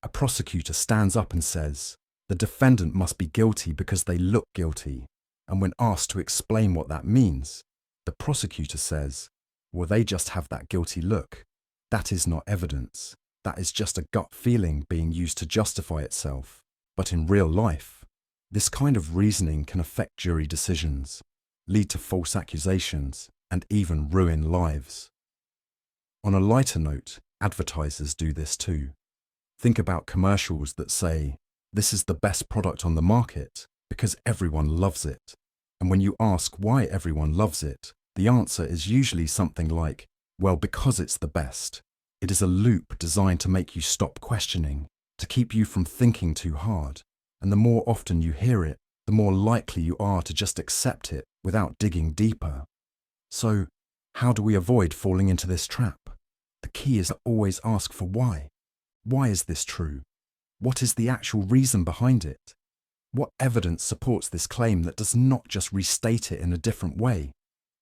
A prosecutor stands up and says, "The defendant must be guilty because they look guilty." And when asked to explain what that means, the prosecutor says, "Well, they just have that guilty look." That is not evidence. That is just a gut feeling being used to justify itself. But in real life, this kind of reasoning can affect jury decisions, lead to false accusations, and even ruin lives. On a lighter note, advertisers do this too. Think about commercials that say, "This is the best product on the market because everyone loves it." And when you ask why everyone loves it, the answer is usually something like, "Well, because it's the best." It is a loop designed to make you stop questioning, to keep you from thinking too hard. And the more often you hear it, the more likely you are to just accept it without digging deeper. So, how do we avoid falling into this trap? The key is to always ask for why. Why is this true? What is the actual reason behind it? What evidence supports this claim that does not just restate it in a different way?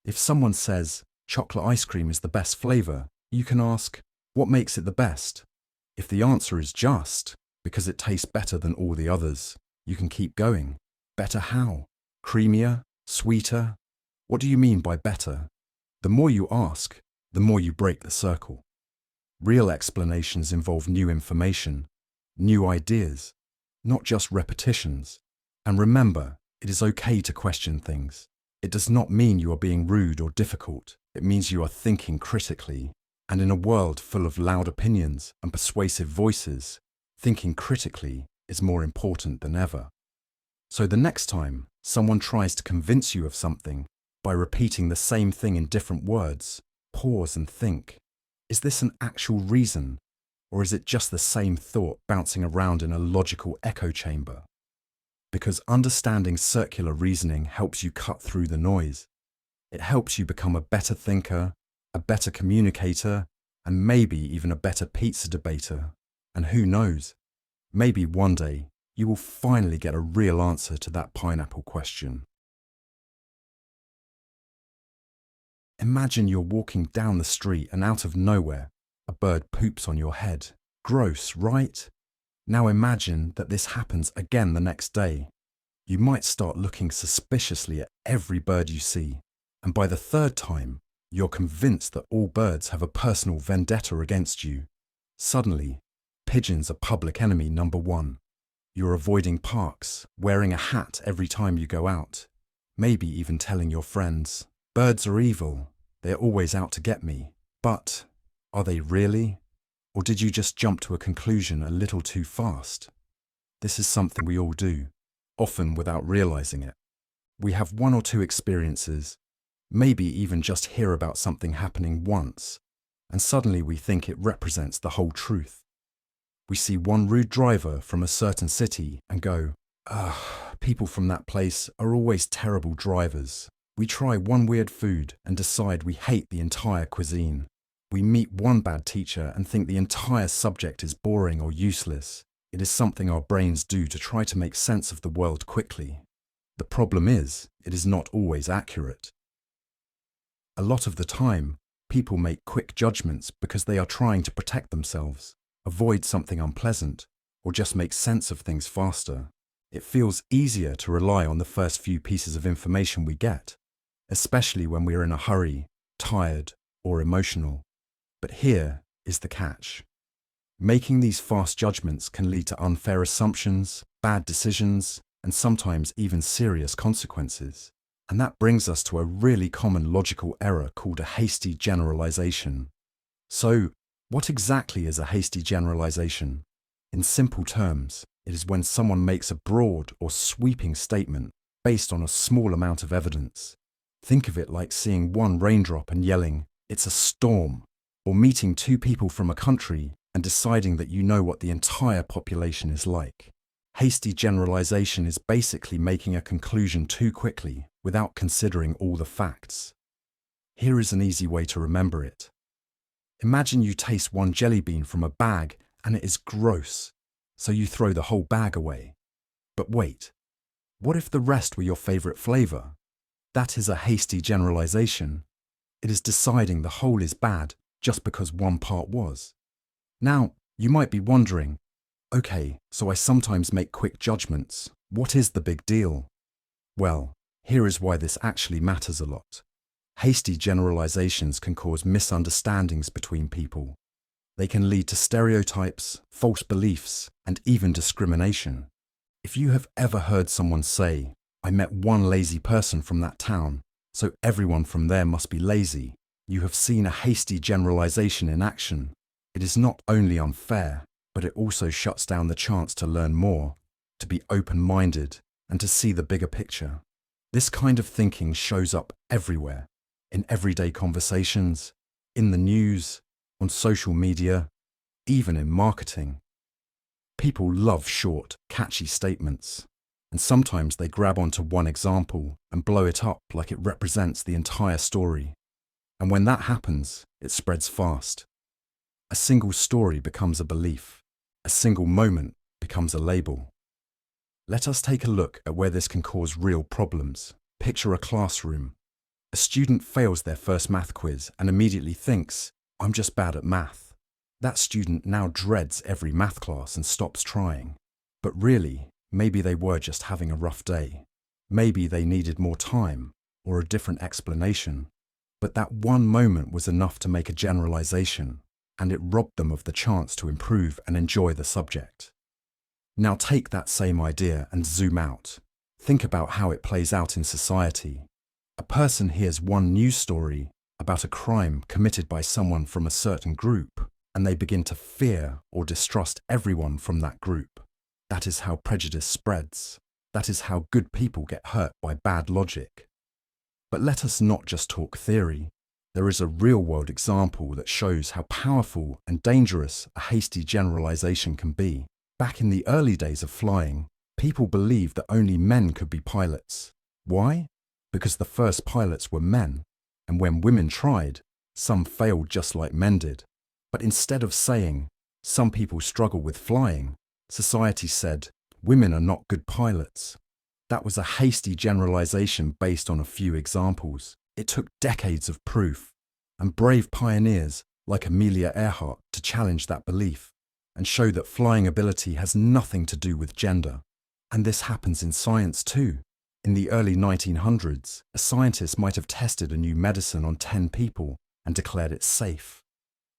If someone says, "Chocolate ice cream is the best flavor," you can ask, "What makes it the best?" If the answer is just, because it tastes better than all the others, you can keep going. Better how? Creamier? Sweeter? What do you mean by better? The more you ask, the more you break the circle. Real explanations involve new information, new ideas, not just repetitions. And remember, it is okay to question things. It does not mean you are being rude or difficult. It means you are thinking critically. And in a world full of loud opinions and persuasive voices, thinking critically is more important than ever. So the next time someone tries to convince you of something by repeating the same thing in different words, pause and think, is this an actual reason? Or is it just the same thought bouncing around in a logical echo chamber? Because understanding circular reasoning helps you cut through the noise. It helps you become a better thinker, a better communicator, and maybe even a better pizza debater. And who knows, maybe one day you will finally get a real answer to that pineapple question. Imagine you're walking down the street and out of nowhere, a bird poops on your head. Gross, right? Now imagine that this happens again the next day. You might start looking suspiciously at every bird you see, and by the third time, you're convinced that all birds have a personal vendetta against you. Suddenly, pigeons are public enemy number one. You're avoiding parks, wearing a hat every time you go out, maybe even telling your friends, birds are evil, they're always out to get me. But are they really? Or did you just jump to a conclusion a little too fast? This is something we all do, often without realizing it. We have one or two experiences, maybe even just hear about something happening once, and suddenly we think it represents the whole truth. We see one rude driver from a certain city and go, ugh, people from that place are always terrible drivers. We try one weird food and decide we hate the entire cuisine. We meet one bad teacher and think the entire subject is boring or useless. It is something our brains do to try to make sense of the world quickly. The problem is, it is not always accurate. A lot of the time, people make quick judgments because they are trying to protect themselves, avoid something unpleasant, or just make sense of things faster. It feels easier to rely on the first few pieces of information we get, especially when we are in a hurry, tired, or emotional. But here is the catch. Making these fast judgments can lead to unfair assumptions, bad decisions, and sometimes even serious consequences. And that brings us to a really common logical error called a hasty generalization. So, what exactly is a hasty generalization? In simple terms, it is when someone makes a broad or sweeping statement based on a small amount of evidence. Think of it like seeing one raindrop and yelling, "It's a storm," or meeting two people from a country and deciding that you know what the entire population is like. Hasty generalization is basically making a conclusion too quickly without considering all the facts. Here is an easy way to remember it. Imagine you taste one jelly bean from a bag and it is gross, so you throw the whole bag away. But wait, what if the rest were your favorite flavor? That is a hasty generalization. It is deciding the whole is bad just because one part was. Now, you might be wondering, okay, so I sometimes make quick judgments. What is the big deal? Well, here is why this actually matters a lot. Hasty generalizations can cause misunderstandings between people. They can lead to stereotypes, false beliefs, and even discrimination. If you have ever heard someone say, "I met one lazy person from that town, so everyone from there must be lazy," you have seen a hasty generalization in action. It is not only unfair, but it also shuts down the chance to learn more, to be open-minded, and to see the bigger picture. This kind of thinking shows up everywhere, in everyday conversations, in the news, on social media, even in marketing. People love short, catchy statements, and sometimes they grab onto one example and blow it up like it represents the entire story. And when that happens, it spreads fast. A single story becomes a belief. A single moment becomes a label. Let us take a look at where this can cause real problems. Picture a classroom. A student fails their first math quiz and immediately thinks, "I'm just bad at math." That student now dreads every math class and stops trying. But really, maybe they were just having a rough day. Maybe they needed more time or a different explanation. But that one moment was enough to make a generalization, and it robbed them of the chance to improve and enjoy the subject. Now take that same idea and zoom out. Think about how it plays out in society. A person hears one news story about a crime committed by someone from a certain group, and they begin to fear or distrust everyone from that group. That is how prejudice spreads. That is how good people get hurt by bad logic. But let us not just talk theory. there is a real-world example that shows how powerful and dangerous a hasty generalization can be. Back in the early days of flying, people believed that only men could be pilots. Why? Because the first pilots were men, and when women tried, some failed just like men did. But instead of saying, some people struggle with flying, society said, women are not good pilots. That was a hasty generalization based on a few examples. It took decades of proof, and brave pioneers like Amelia Earhart to challenge that belief and show that flying ability has nothing to do with gender. And this happens in science too. In the early 1900s, a scientist might have tested a new medicine on 10 people and declared it safe.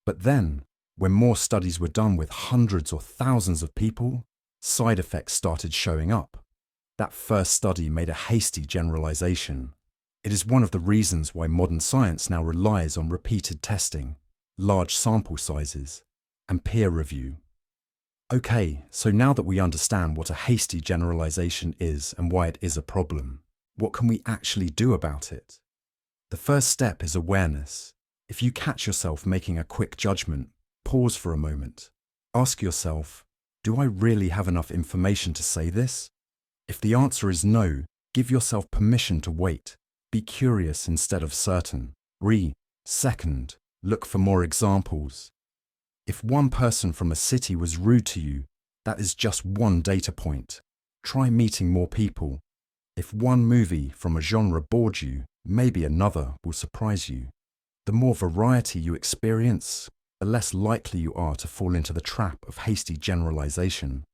But then, when more studies were done with hundreds or thousands of people, side effects started showing up. That first study made a hasty generalization. It is one of the reasons why modern science now relies on repeated testing, large sample sizes, and peer review. Okay, so now that we understand what a hasty generalization is and why it is a problem, what can we actually do about it? The first step is awareness. If you catch yourself making a quick judgment, pause for a moment. Ask yourself, do I really have enough information to say this? If the answer is no, give yourself permission to wait. Be curious instead of certain. Second, look for more examples. If one person from a city was rude to you, that is just one data point. Try meeting more people. If one movie from a genre bored you, maybe another will surprise you. The more variety you experience, the less likely you are to fall into the trap of hasty generalization.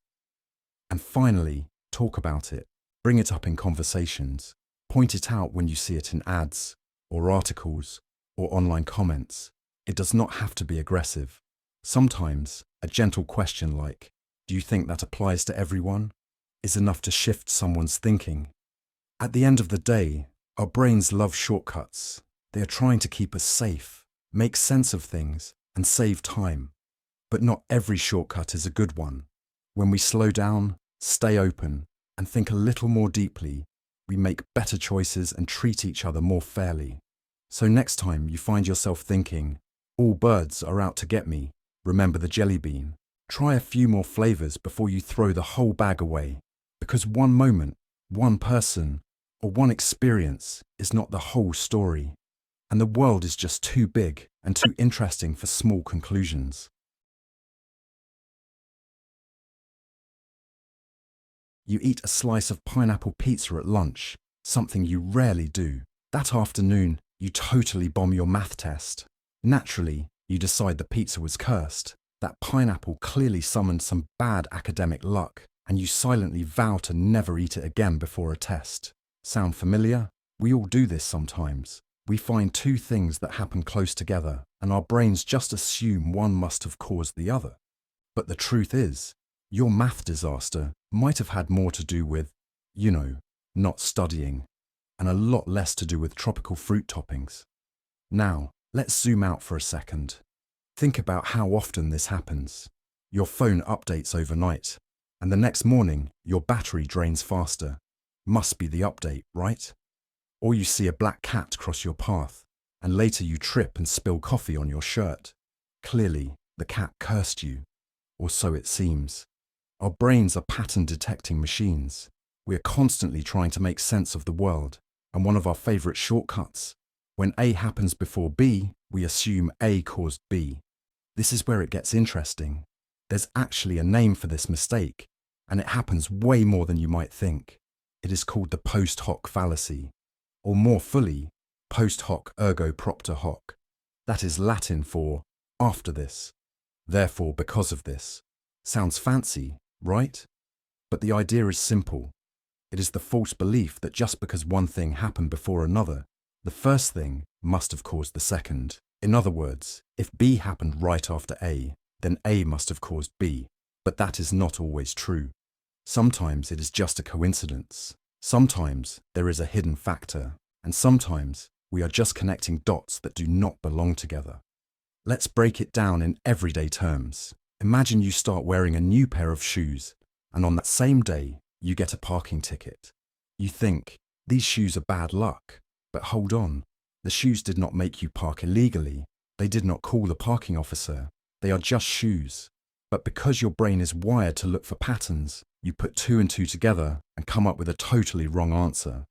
And finally, talk about it. Bring it up in conversations. Point it out when you see it in ads, or articles, or online comments. It does not have to be aggressive. Sometimes, a gentle question like, "Do you think that applies to everyone?" is enough to shift someone's thinking. At the end of the day, our brains love shortcuts. They are trying to keep us safe, make sense of things, and save time. But not every shortcut is a good one. When we slow down, stay open, and think a little more deeply, we make better choices and treat each other more fairly. So next time you find yourself thinking, "All birds are out to get me," remember the jelly bean. Try a few more flavors before you throw the whole bag away. Because one moment, one person, or one experience is not the whole story. And the world is just too big and too interesting for small conclusions. You eat a slice of pineapple pizza at lunch, something you rarely do. That afternoon, you totally bomb your math test. Naturally, you decide the pizza was cursed. That pineapple clearly summoned some bad academic luck, and you silently vow to never eat it again before a test. Sound familiar? We all do this sometimes. We find two things that happen close together, and our brains just assume one must have caused the other. But the truth is, your math disaster might have had more to do with, not studying, and a lot less to do with tropical fruit toppings. Now, let's zoom out for a second. Think about how often this happens. Your phone updates overnight, and the next morning, your battery drains faster. Must be the update, right? Or you see a black cat cross your path, and later you trip and spill coffee on your shirt. Clearly, the cat cursed you, or so it seems. Our brains are pattern-detecting machines. We are constantly trying to make sense of the world, and one of our favorite shortcuts. When A happens before B, we assume A caused B. This is where it gets interesting. There's actually a name for this mistake, and it happens way more than you might think. It is called the post hoc fallacy, or more fully, post hoc ergo propter hoc. That is Latin for after this, therefore because of this. Sounds fancy, right? But the idea is simple. It is the false belief that just because one thing happened before another, the first thing must have caused the second. In other words, if B happened right after A, then A must have caused B. But that is not always true. Sometimes it is just a coincidence. Sometimes there is a hidden factor. And sometimes we are just connecting dots that do not belong together. Let's break it down in everyday terms. Imagine you start wearing a new pair of shoes, and on that same day, you get a parking ticket. You think, these shoes are bad luck. But hold on, The shoes did not make you park illegally. They did not call the parking officer. They are just shoes. But because your brain is wired to look for patterns, you put two and two together and come up with a totally wrong answer.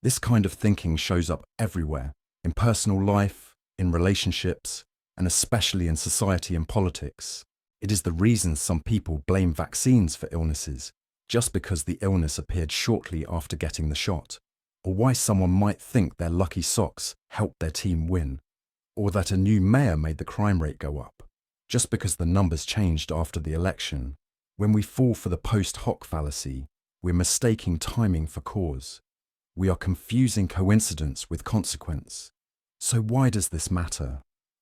This kind of thinking shows up everywhere, in personal life, in relationships, and especially in society and politics. It is the reason some people blame vaccines for illnesses, just because the illness appeared shortly after getting the shot, or why someone might think their lucky socks helped their team win, or that a new mayor made the crime rate go up, just because the numbers changed after the election. When we fall for the post hoc fallacy, we're mistaking timing for cause. We are confusing coincidence with consequence. So why does this matter?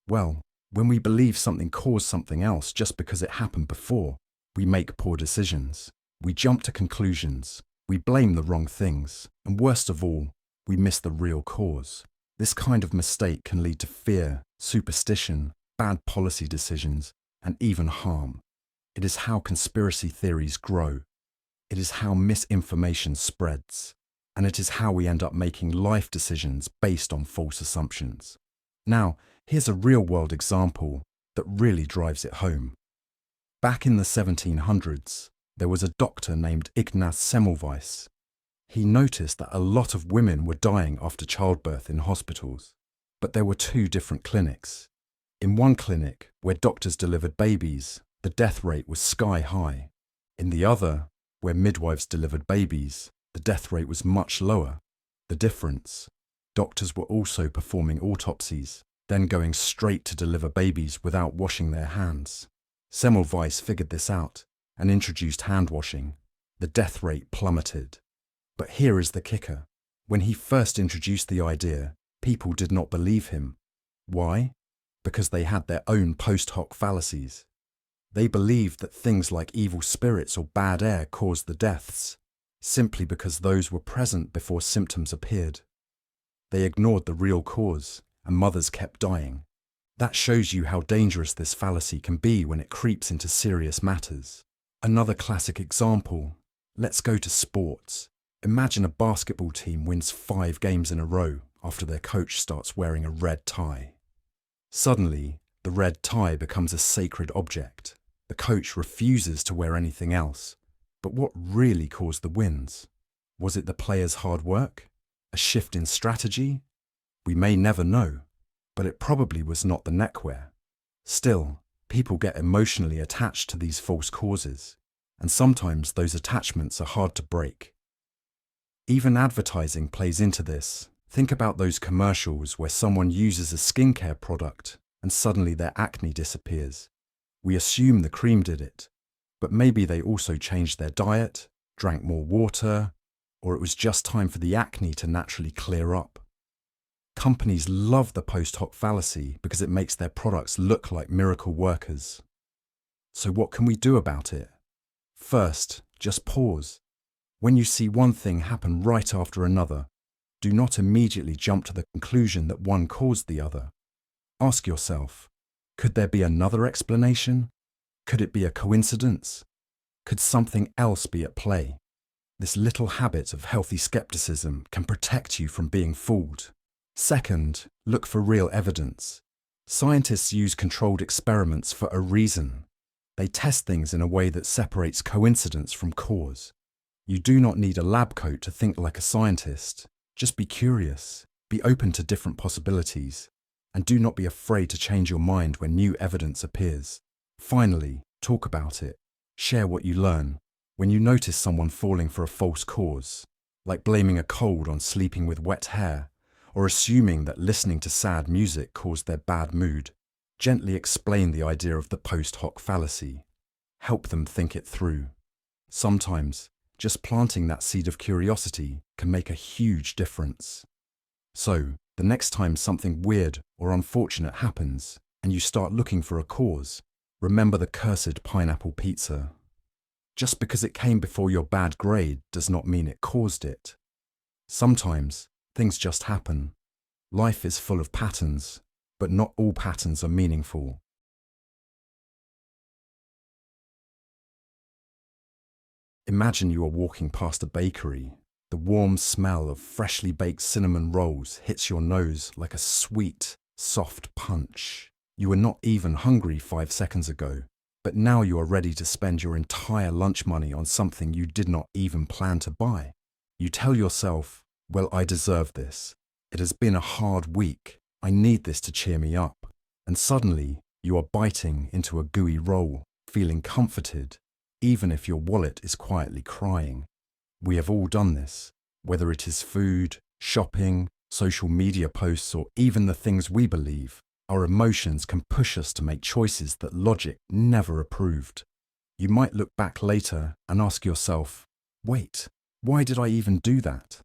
Well, when we believe something caused something else just because it happened before, we make poor decisions. We jump to conclusions. We blame the wrong things. And worst of all, we miss the real cause. This kind of mistake can lead to fear, superstition, bad policy decisions, and even harm. It is how conspiracy theories grow. It is how misinformation spreads. And it is how we end up making life decisions based on false assumptions. Now, here's a real-world example that really drives it home. Back in the 1700s, there was a doctor named Ignaz Semmelweis. He noticed that a lot of women were dying after childbirth in hospitals, but there were two different clinics. In one clinic, where doctors delivered babies, the death rate was sky high. In the other, where midwives delivered babies, the death rate was much lower. The difference? Doctors were also performing autopsies, then going straight to deliver babies without washing their hands. Semmelweis figured this out and introduced hand washing. The death rate plummeted. But here is the kicker. When he first introduced the idea, people did not believe him. Why? Because they had their own post hoc fallacies. They believed that things like evil spirits or bad air caused the deaths, simply because those were present before symptoms appeared. They ignored the real cause, and mothers kept dying. That shows you how dangerous this fallacy can be when it creeps into serious matters. Another classic example. Let's go to sports. Imagine a basketball team wins 5 games in a row after their coach starts wearing a red tie. Suddenly, the red tie becomes a sacred object. The coach refuses to wear anything else. But what really caused the wins? Was it the players' hard work? A shift in strategy? We may never know, but it probably was not the neckwear. Still, people get emotionally attached to these false causes, and sometimes those attachments are hard to break. Even advertising plays into this. Think about those commercials where someone uses a skincare product and suddenly their acne disappears. We assume the cream did it, but maybe they also changed their diet, drank more water, or it was just time for the acne to naturally clear up. Companies love the post hoc fallacy because it makes their products look like miracle workers. So what can we do about it? First, just pause. When you see one thing happen right after another, do not immediately jump to the conclusion that one caused the other. Ask yourself, could there be another explanation? Could it be a coincidence? Could something else be at play? This little habit of healthy skepticism can protect you from being fooled. Second, look for real evidence. Scientists use controlled experiments for a reason. They test things in a way that separates coincidence from cause. You do not need a lab coat to think like a scientist. Just be curious, be open to different possibilities, and do not be afraid to change your mind when new evidence appears. Finally, talk about it. Share what you learn. When you notice someone falling for a false cause, like blaming a cold on sleeping with wet hair, or assuming that listening to sad music caused their bad mood, gently explain the idea of the post hoc fallacy. Help them think it through. Sometimes, just planting that seed of curiosity can make a huge difference. So, the next time something weird or unfortunate happens and you start looking for a cause, remember the cursed pineapple pizza. Just because it came before your bad grade does not mean it caused it. Sometimes, things just happen. Life is full of patterns, but not all patterns are meaningful. Imagine you are walking past a bakery. The warm smell of freshly baked cinnamon rolls hits your nose like a sweet, soft punch. You were not even hungry 5 seconds ago, but now you are ready to spend your entire lunch money on something you did not even plan to buy. You tell yourself, well, I deserve this. It has been a hard week. I need this to cheer me up. And suddenly, you are biting into a gooey roll, feeling comforted, even if your wallet is quietly crying. We have all done this, whether it is food, shopping, social media posts, or even the things we believe. Our emotions can push us to make choices that logic never approved. You might look back later and ask yourself, wait, why did I even do that?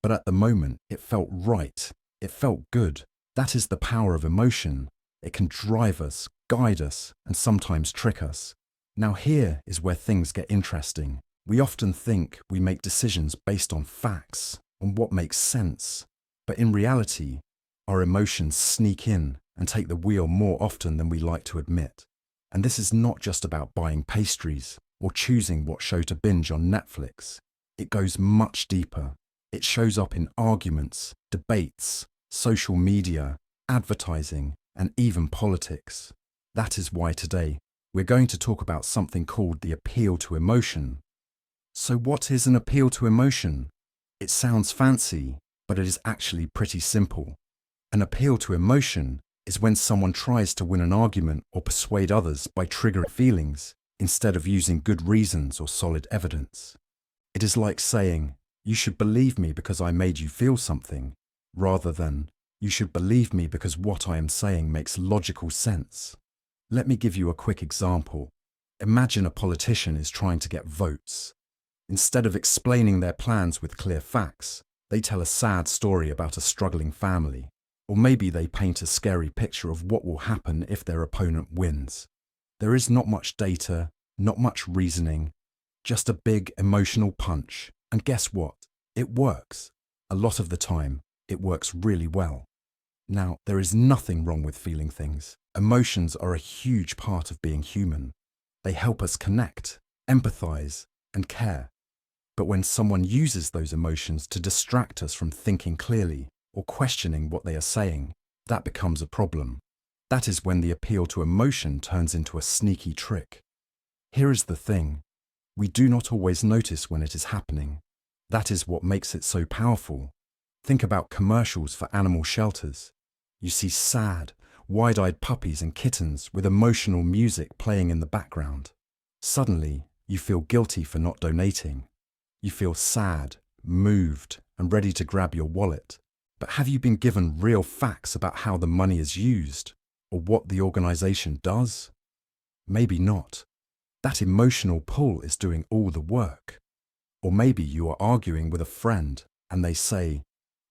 But at the moment, it felt right. It felt good. That is the power of emotion. It can drive us, guide us, and sometimes trick us. Now here is where things get interesting. We often think we make decisions based on facts, on what makes sense. But in reality, our emotions sneak in and take the wheel more often than we like to admit. And this is not just about buying pastries or choosing what show to binge on Netflix. It goes much deeper. It shows up in arguments, debates, social media, advertising, and even politics. That is why today we're going to talk about something called the appeal to emotion. So what is an appeal to emotion? It sounds fancy, but it is actually pretty simple. An appeal to emotion is when someone tries to win an argument or persuade others by triggering feelings instead of using good reasons or solid evidence. It is like saying, you should believe me because I made you feel something, rather than, you should believe me because what I am saying makes logical sense. Let me give you a quick example. Imagine a politician is trying to get votes. Instead of explaining their plans with clear facts, they tell a sad story about a struggling family. Or maybe they paint a scary picture of what will happen if their opponent wins. There is not much data, not much reasoning, just a big emotional punch. And guess what? It works. A lot of the time, it works really well. Now, there is nothing wrong with feeling things. Emotions are a huge part of being human. They help us connect, empathize, and care. But when someone uses those emotions to distract us from thinking clearly or questioning what they are saying, that becomes a problem. That is when the appeal to emotion turns into a sneaky trick. Here is the thing. We do not always notice when it is happening. That is what makes it so powerful. Think about commercials for animal shelters. You see sad, wide-eyed puppies and kittens with emotional music playing in the background. Suddenly, you feel guilty for not donating. You feel sad, moved, and ready to grab your wallet. But have you been given real facts about how the money is used, or what the organization does? Maybe not. That emotional pull is doing all the work. Or maybe you are arguing with a friend and they say,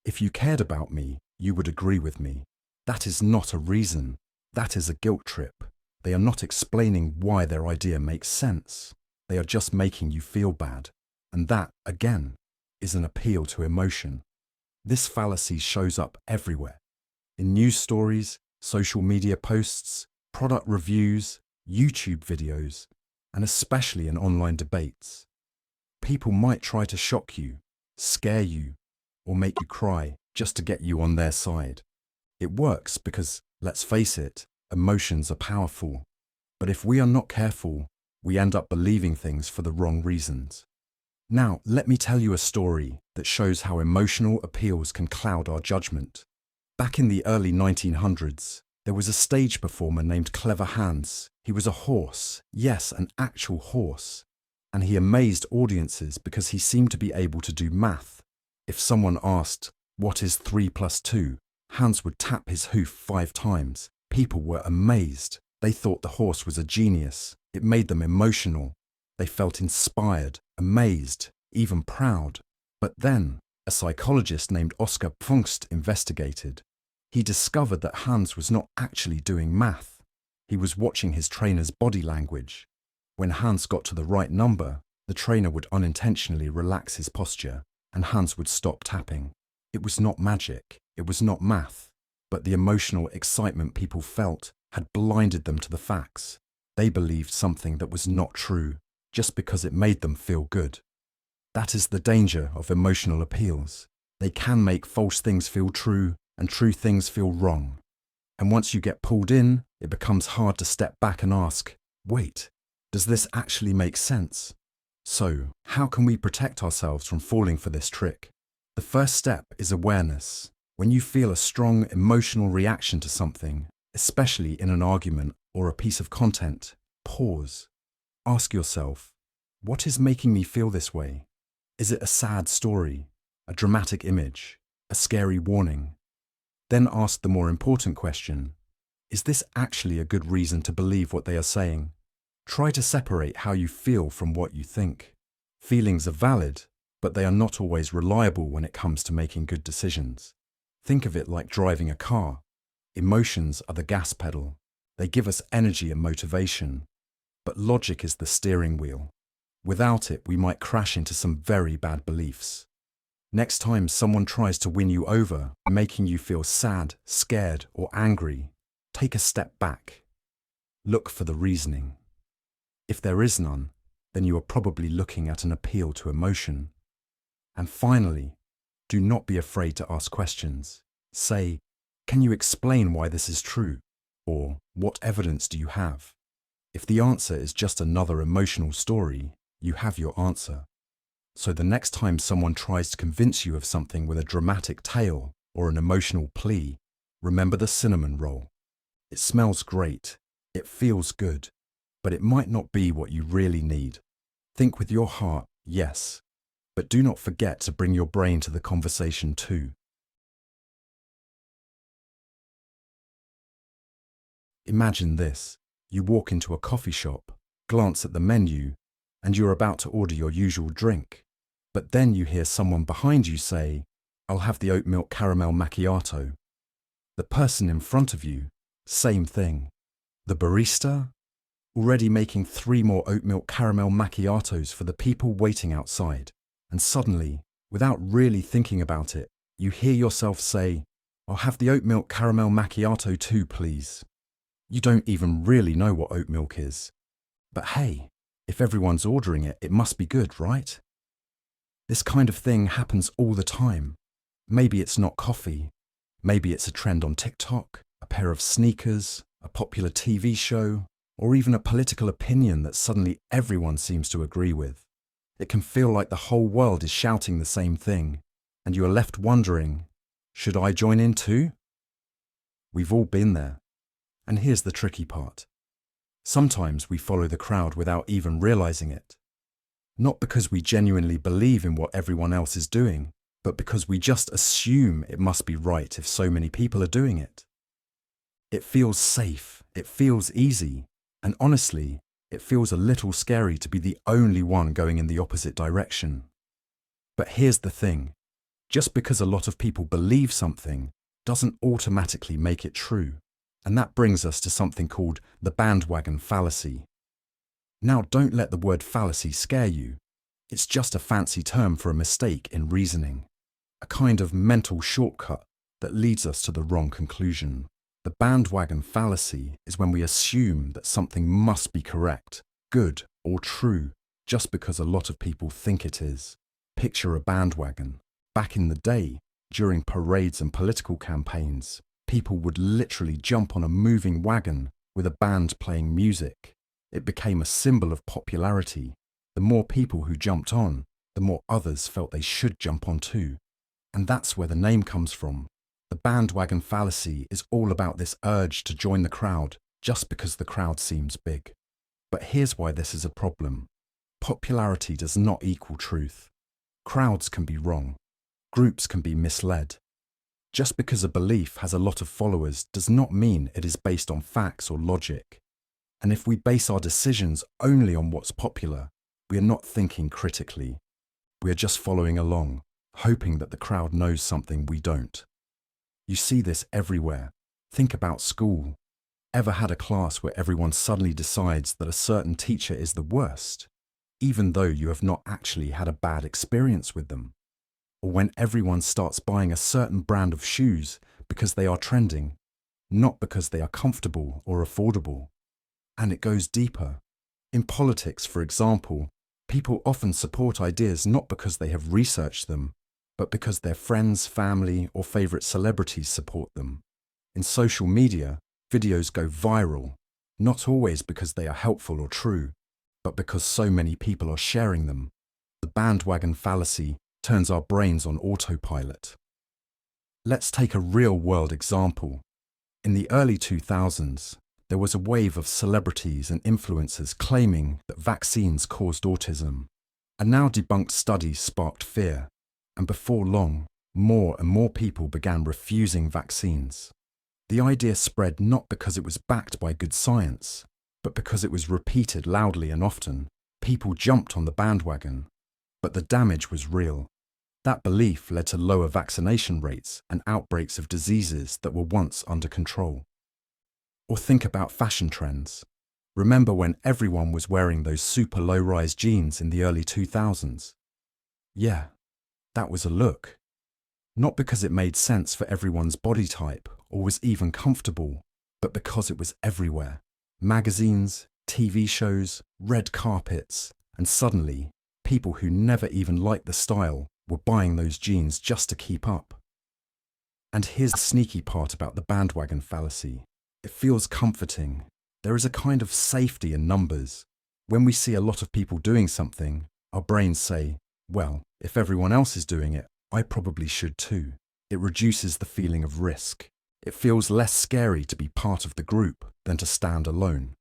if you cared about me, you would agree with me. That is not a reason. That is a guilt trip. They are not explaining why their idea makes sense. They are just making you feel bad. And that, again, is an appeal to emotion. This fallacy shows up everywhere. In news stories, social media posts, product reviews, YouTube videos, and especially in online debates. People might try to shock you, scare you, or make you cry just to get you on their side. It works because, let's face it, emotions are powerful. But if we are not careful, we end up believing things for the wrong reasons. Now, let me tell you a story that shows how emotional appeals can cloud our judgment. Back in the early 1900s, there was a stage performer named Clever Hans. He was a horse, yes, an actual horse. And he amazed audiences because he seemed to be able to do math. If someone asked, what is 3 plus 2? Hans would tap his hoof 5 times. People were amazed. They thought the horse was a genius. It made them emotional. They felt inspired, amazed, even proud. But then, a psychologist named Oscar Pfungst investigated. He discovered that Hans was not actually doing math. He was watching his trainer's body language. When Hans got to the right number, the trainer would unintentionally relax his posture, and Hans would stop tapping. It was not magic, it was not math, but the emotional excitement people felt had blinded them to the facts. They believed something that was not true, just because it made them feel good. That is the danger of emotional appeals. They can make false things feel true and true things feel wrong. And once you get pulled in, it becomes hard to step back and ask, wait, does this actually make sense? So, how can we protect ourselves from falling for this trick? The first step is awareness. When you feel a strong emotional reaction to something, especially in an argument or a piece of content, pause. Ask yourself, what is making me feel this way? Is it a sad story, a dramatic image, a scary warning? Then ask the more important question, is this actually a good reason to believe what they are saying? Try to separate how you feel from what you think. Feelings are valid, but they are not always reliable when it comes to making good decisions. Think of it like driving a car. Emotions are the gas pedal. They give us energy and motivation. But logic is the steering wheel. Without it, we might crash into some very bad beliefs. Next time someone tries to win you over, making you feel sad, scared, or angry, take a step back. Look for the reasoning. If there is none, then you are probably looking at an appeal to emotion. And finally, do not be afraid to ask questions. Say, can you explain why this is true? Or, what evidence do you have? If the answer is just another emotional story, you have your answer. So the next time someone tries to convince you of something with a dramatic tale or an emotional plea, remember the cinnamon roll. It smells great, it feels good, but it might not be what you really need. Think with your heart, yes, but do not forget to bring your brain to the conversation too. Imagine this. You walk into a coffee shop, glance at the menu, and you're about to order your usual drink. But then you hear someone behind you say, I'll have the oat milk caramel macchiato. The person in front of you, same thing. The barista, already making 3 more oat milk caramel macchiatos for the people waiting outside. And suddenly, without really thinking about it, you hear yourself say, I'll have the oat milk caramel macchiato too, please. You don't even really know what oat milk is. But hey, if everyone's ordering it, it must be good, right? This kind of thing happens all the time. Maybe it's not coffee. Maybe it's a trend on TikTok, a pair of sneakers, a popular TV show, or even a political opinion that suddenly everyone seems to agree with. It can feel like the whole world is shouting the same thing, and you are left wondering, should I join in too? We've all been there. And here's the tricky part. Sometimes we follow the crowd without even realizing it. Not because we genuinely believe in what everyone else is doing, but because we just assume it must be right if so many people are doing it. It feels safe, it feels easy, and honestly, it feels a little scary to be the only one going in the opposite direction. But here's the thing. Just because a lot of people believe something doesn't automatically make it true. And that brings us to something called the Bandwagon Fallacy. Now, don't let the word fallacy scare you. It's just a fancy term for a mistake in reasoning, a kind of mental shortcut that leads us to the wrong conclusion. The bandwagon fallacy is when we assume that something must be correct, good, or true just because a lot of people think it is. Picture a bandwagon. Back in the day, during parades and political campaigns, people would literally jump on a moving wagon with a band playing music. It became a symbol of popularity. The more people who jumped on, the more others felt they should jump on too. And that's where the name comes from. The bandwagon fallacy is all about this urge to join the crowd just because the crowd seems big. But here's why this is a problem. Popularity does not equal truth. Crowds can be wrong. Groups can be misled. Just because a belief has a lot of followers does not mean it is based on facts or logic. And if we base our decisions only on what's popular, we are not thinking critically. We are just following along, hoping that the crowd knows something we don't. You see this everywhere. Think about school. Ever had a class where everyone suddenly decides that a certain teacher is the worst, even though you have not actually had a bad experience with them? Or when everyone starts buying a certain brand of shoes because they are trending, not because they are comfortable or affordable. And it goes deeper. In politics, for example, People often support ideas not because they have researched them, but because their friends, family, or favorite celebrities support them. In social media, videos go viral, not always because they are helpful or true, but because so many people are sharing them. The bandwagon fallacy turns our brains on autopilot. Let's take a real-world example. In the early 2000s, there was a wave of celebrities and influencers claiming that vaccines caused autism. A now debunked study sparked fear, and before long, more and more people began refusing vaccines. The idea spread not because it was backed by good science, but because it was repeated loudly and often. People jumped on the bandwagon, but the damage was real. That belief led to lower vaccination rates and outbreaks of diseases that were once under control. Or think about fashion trends. Remember when everyone was wearing those super low-rise jeans in the early 2000s? Yeah, that was a look. Not because it made sense for everyone's body type or was even comfortable, but because it was everywhere. Magazines, TV shows, red carpets, and suddenly, people who never even liked the style were buying those jeans just to keep up. And here's the sneaky part about the bandwagon fallacy. It feels comforting. There is a kind of safety in numbers. When we see a lot of people doing something, our brains say, well, if everyone else is doing it, I probably should too. It reduces the feeling of risk. It feels less scary to be part of the group than to stand alone.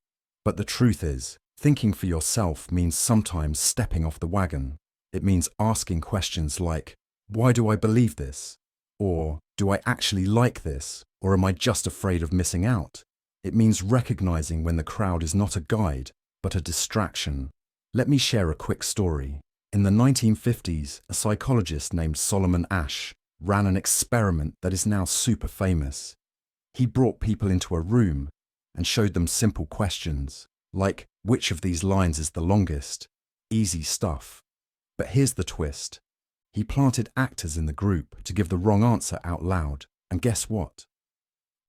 But the truth is, thinking for yourself means sometimes stepping off the wagon. It means asking questions like, why do I believe this? Or, do I actually like this? Or am I just afraid of missing out? It means recognizing when the crowd is not a guide, but a distraction. Let me share a quick story. In the 1950s, a psychologist named Solomon Asch ran an experiment that is now super famous. He brought people into a room and showed them simple questions, like which of these lines is the longest? Easy stuff. But here's the twist. He planted actors in the group to give the wrong answer out loud, and guess what?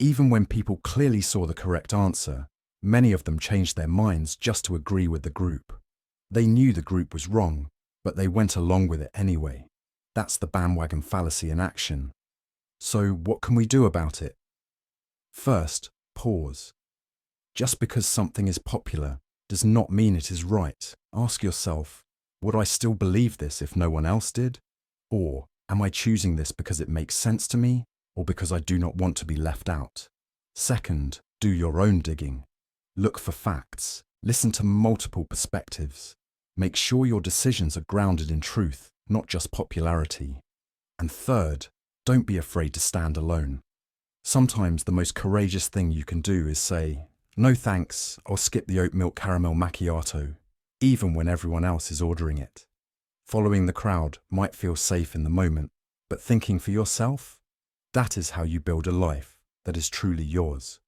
Even when people clearly saw the correct answer, many of them changed their minds just to agree with the group. They knew the group was wrong, but they went along with it anyway. That's the bandwagon fallacy in action. So what can we do about it? First, pause. Just because something is popular does not mean it is right. Ask yourself, would I still believe this if no one else did? Or am I choosing this because it makes sense to me, or because I do not want to be left out? Second, do your own digging. Look for facts. Listen to multiple perspectives. Make sure your decisions are grounded in truth, not just popularity. And third, don't be afraid to stand alone. Sometimes the most courageous thing you can do is say, no thanks, I'll skip the oat milk caramel macchiato, even when everyone else is ordering it. Following the crowd might feel safe in the moment, but thinking for yourself? That is how you build a life that is truly yours.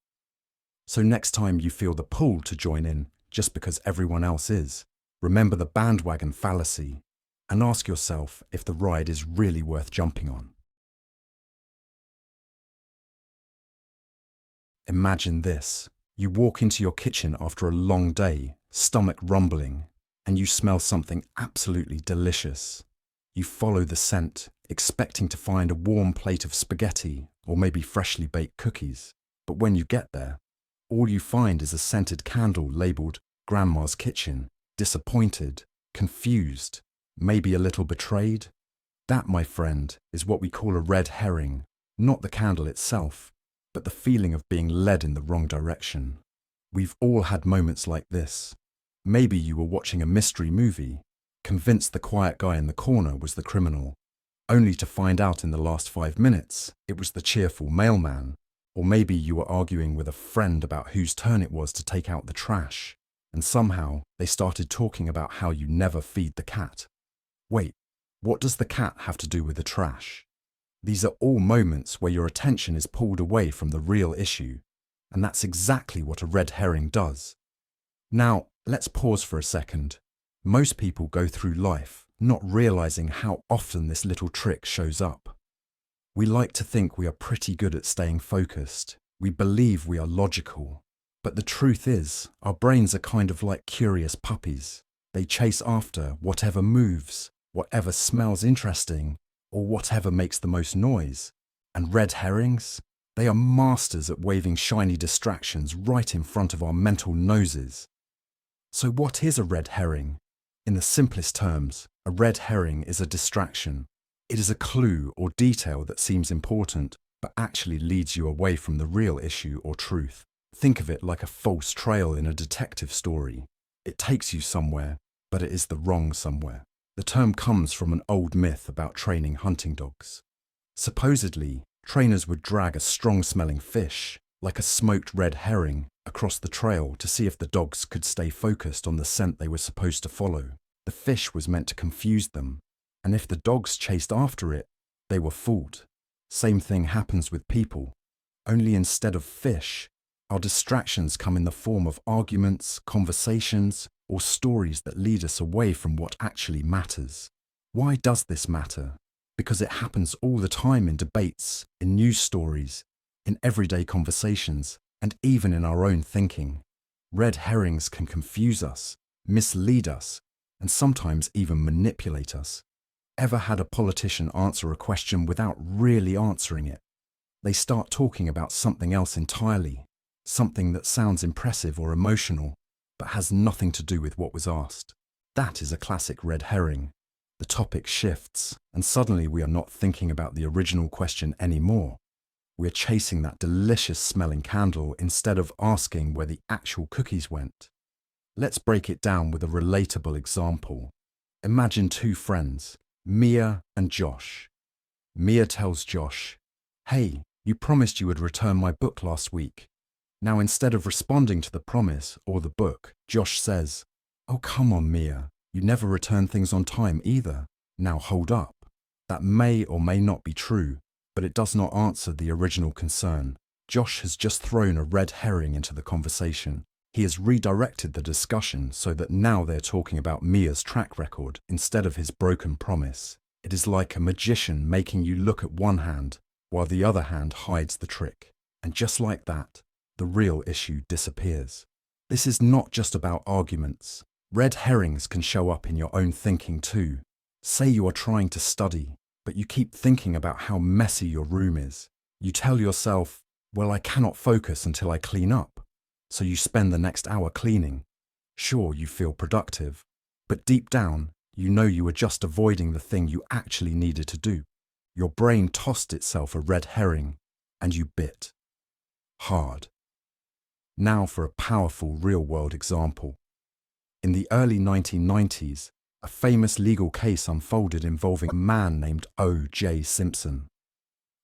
So next time you feel the pull to join in just because everyone else is, remember the bandwagon fallacy and ask yourself if the ride is really worth jumping on. Imagine this. You walk into your kitchen after a long day, stomach rumbling, and you smell something absolutely delicious. You follow the scent, expecting to find a warm plate of spaghetti or maybe freshly baked cookies. But when you get there, all you find is a scented candle labelled Grandma's Kitchen. Disappointed, confused, maybe a little betrayed. That, my friend, is what we call a red herring, not the candle itself, but the feeling of being led in the wrong direction. We've all had moments like this. Maybe you were watching a mystery movie, convinced the quiet guy in the corner was the criminal, only to find out in the last 5 minutes it was the cheerful mailman. Or maybe you were arguing with a friend about whose turn it was to take out the trash, and somehow they started talking about how you never feed the cat. Wait, what does the cat have to do with the trash? These are all moments where your attention is pulled away from the real issue, and that's exactly what a red herring does. Now, let's pause for a second. Most people go through life not realizing how often this little trick shows up. We like to think we are pretty good at staying focused. We believe we are logical. But the truth is, our brains are kind of like curious puppies. They chase after whatever moves, whatever smells interesting, or whatever makes the most noise. And red herrings? They are masters at waving shiny distractions right in front of our mental noses. So what is a red herring? In the simplest terms, a red herring is a distraction. It is a clue or detail that seems important, but actually leads you away from the real issue or truth. Think of it like a false trail in a detective story. It takes you somewhere, but it is the wrong somewhere. The term comes from an old myth about training hunting dogs. Supposedly, trainers would drag a strong-smelling fish, like a smoked red herring, across the trail to see if the dogs could stay focused on the scent they were supposed to follow. The fish was meant to confuse them, and if the dogs chased after it, they were fooled. Same thing happens with people, only instead of fish, our distractions come in the form of arguments, conversations, or stories that lead us away from what actually matters. Why does this matter? Because it happens all the time in debates, in news stories, in everyday conversations, and even in our own thinking. Red herrings can confuse us, mislead us, and sometimes even manipulate us. Ever had a politician answer a question without really answering it? They start talking about something else entirely, something that sounds impressive or emotional, but has nothing to do with what was asked. That is a classic red herring. The topic shifts, and suddenly we are not thinking about the original question anymore. We are chasing that delicious smelling candle instead of asking where the actual cookies went. Let's break it down with a relatable example. Imagine two friends, Mia and Josh. Mia tells Josh, "Hey, you promised you would return my book last week." Now, instead of responding to the promise or the book, Josh says, "Oh, come on, Mia. You never return things on time either. Now hold up." That may or may not be true, but it does not answer the original concern. Josh has just thrown a red herring into the conversation. He has redirected the discussion so that now they're talking about Mia's track record instead of his broken promise. It is like a magician making you look at one hand while the other hand hides the trick. And just like that, the real issue disappears. This is not just about arguments. Red herrings can show up in your own thinking too. Say you are trying to study, but you keep thinking about how messy your room is. You tell yourself, "Well, I cannot focus until I clean up." So you spend the next hour cleaning. Sure, you feel productive, but deep down, you know you were just avoiding the thing you actually needed to do. Your brain tossed itself a red herring, and you bit. Hard. Now for a powerful real-world example. In the early 1990s, a famous legal case unfolded involving a man named O.J. Simpson.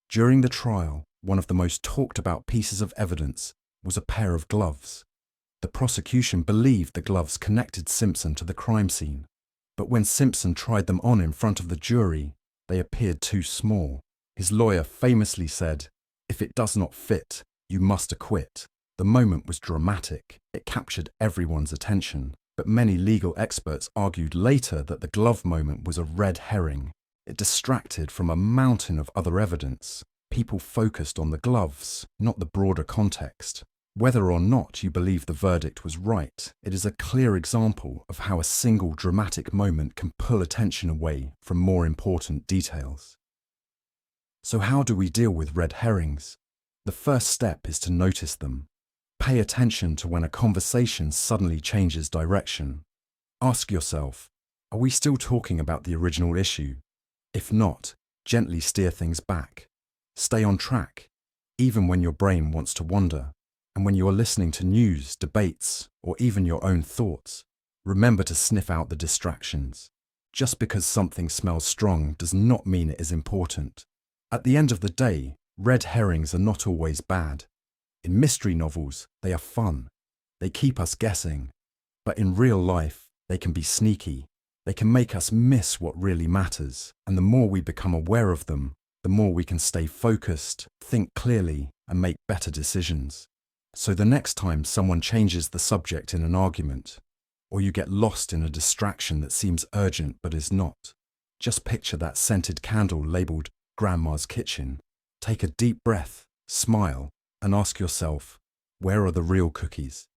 During the trial, one of the most talked about pieces of evidence was a pair of gloves. The prosecution believed the gloves connected Simpson to the crime scene, but when Simpson tried them on in front of the jury, they appeared too small. His lawyer famously said, "If it does not fit, you must acquit." The moment was dramatic. It captured everyone's attention, but many legal experts argued later that the glove moment was a red herring. It distracted from a mountain of other evidence. People focused on the gloves, not the broader context. Whether or not you believe the verdict was right, it is a clear example of how a single dramatic moment can pull attention away from more important details. So how do we deal with red herrings? The first step is to notice them. Pay attention to when a conversation suddenly changes direction. Ask yourself, are we still talking about the original issue? If not, gently steer things back. Stay on track, even when your brain wants to wander. And when you are listening to news, debates, or even your own thoughts, remember to sniff out the distractions. Just because something smells strong does not mean it is important. At the end of the day, red herrings are not always bad. In mystery novels, they are fun. They keep us guessing. But in real life, they can be sneaky. They can make us miss what really matters. And the more we become aware of them, the more we can stay focused, think clearly, and make better decisions. So the next time someone changes the subject in an argument, or you get lost in a distraction that seems urgent but is not, just picture that scented candle labeled Grandma's Kitchen. Take a deep breath, smile, and ask yourself, where are the real cookies?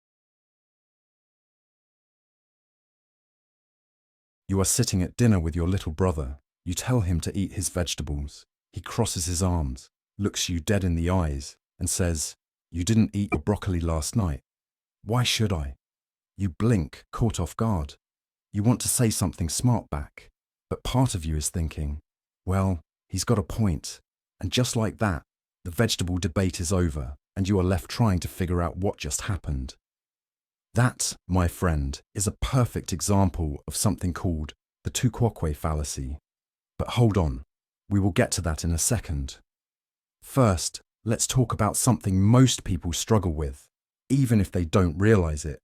You are sitting at dinner with your little brother. You tell him to eat his vegetables. He crosses his arms, looks you dead in the eyes, and says, "You didn't eat your broccoli last night. Why should I?" You blink, caught off guard. You want to say something smart back, but part of you is thinking, well, he's got a point. And just like that, the vegetable debate is over, and you are left trying to figure out what just happened. That, my friend, is a perfect example of something called the Quoque fallacy. But hold on, we will get to that in a second. First, let's talk about something most people struggle with, even if they don't realize it.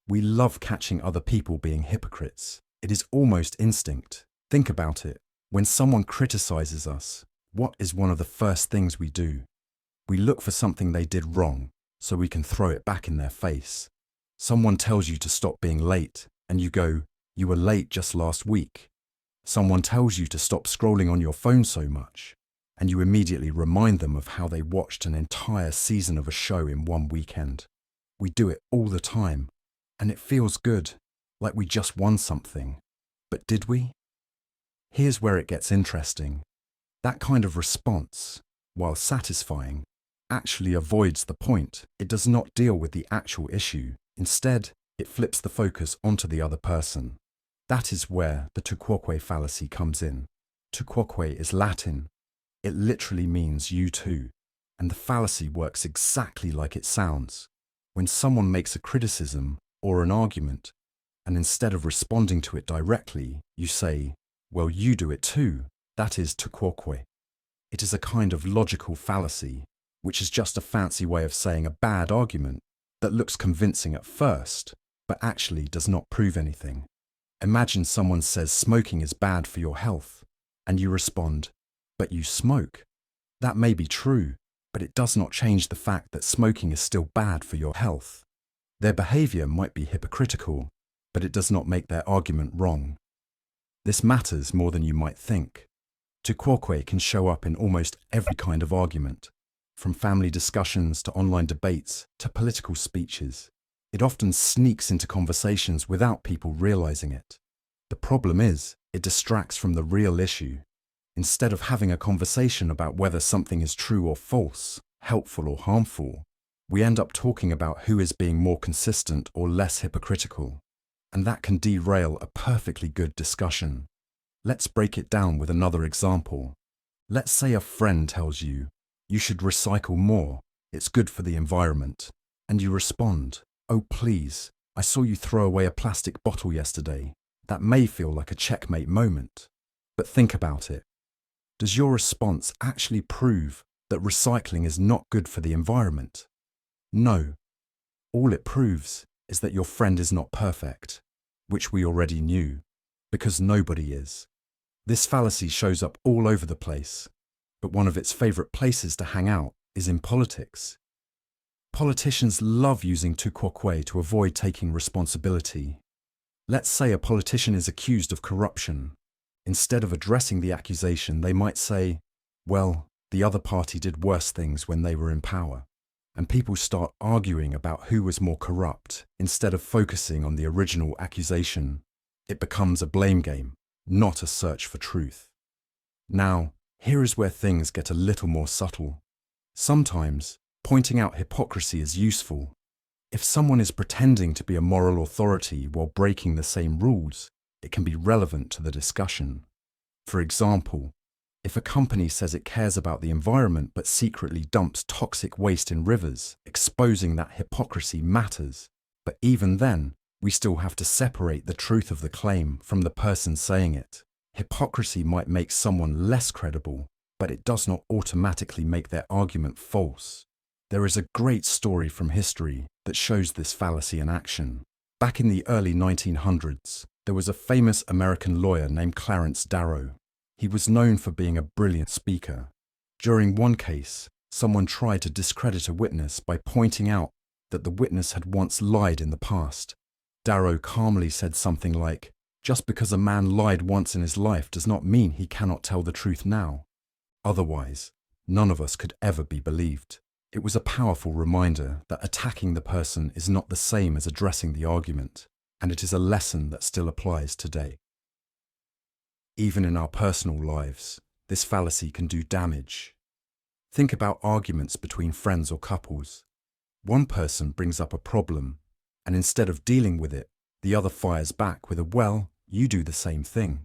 We love catching other people being hypocrites. It is almost instinct. Think about it. When someone criticizes us, what is one of the first things we do? We look for something they did wrong, so we can throw it back in their face. Someone tells you to stop being late, and you go, "You were late just last week." Someone tells you to stop scrolling on your phone so much, and you immediately remind them of how they watched an entire season of a show in one weekend. We do it all the time, and it feels good, like we just won something. But did we? Here's where it gets interesting. That kind of response, while satisfying, actually avoids the point. It does not deal with the actual issue. Instead, it flips the focus onto the other person. That is where the Quoque fallacy comes in. Quoque is Latin. It literally means you too, and the fallacy works exactly like it sounds. When someone makes a criticism or an argument, and instead of responding to it directly, you say, "Well, you do it too." That is Quoque. It is a kind of logical fallacy, which is just a fancy way of saying a bad argument that looks convincing at first, but actually does not prove anything. Imagine someone says smoking is bad for your health, and you respond, "But you smoke." That may be true, but it does not change the fact that smoking is still bad for your health. Their behavior might be hypocritical, but it does not make their argument wrong. This matters more than you might think. Quoque can show up in almost every kind of argument, from family discussions to online debates to political speeches. It often sneaks into conversations without people realizing it. The problem is, it distracts from the real issue. Instead of having a conversation about whether something is true or false, helpful or harmful, we end up talking about who is being more consistent or less hypocritical. And that can derail a perfectly good discussion. Let's break it down with another example. Let's say a friend tells you, "You should recycle more, it's good for the environment." And you respond, "Oh please, I saw you throw away a plastic bottle yesterday." That may feel like a checkmate moment. But think about it. Does your response actually prove that recycling is not good for the environment? No. All it proves is that your friend is not perfect, which we already knew, because nobody is. This fallacy shows up all over the place, but one of its favorite places to hang out is in politics. Politicians love using Quoque to avoid taking responsibility. Let's say a politician is accused of corruption. Instead of addressing the accusation, they might say, "Well, the other party did worse things when they were in power." And people start arguing about who was more corrupt instead of focusing on the original accusation. It becomes a blame game, not a search for truth. Now, here is where things get a little more subtle. Sometimes, pointing out hypocrisy is useful. If someone is pretending to be a moral authority while breaking the same rules, it can be relevant to the discussion. For example, if a company says it cares about the environment but secretly dumps toxic waste in rivers, exposing that hypocrisy matters. But even then, we still have to separate the truth of the claim from the person saying it. Hypocrisy might make someone less credible, but it does not automatically make their argument false. There is a great story from history that shows this fallacy in action. Back in the early 1900s, there was a famous American lawyer named Clarence Darrow. He was known for being a brilliant speaker. During one case, someone tried to discredit a witness by pointing out that the witness had once lied in the past. Darrow calmly said something like, "Just because a man lied once in his life does not mean he cannot tell the truth now. Otherwise, none of us could ever be believed." It was a powerful reminder that attacking the person is not the same as addressing the argument, and it is a lesson that still applies today. Even in our personal lives, this fallacy can do damage. Think about arguments between friends or couples. One person brings up a problem, and instead of dealing with it, the other fires back with a, "Well, you do the same thing."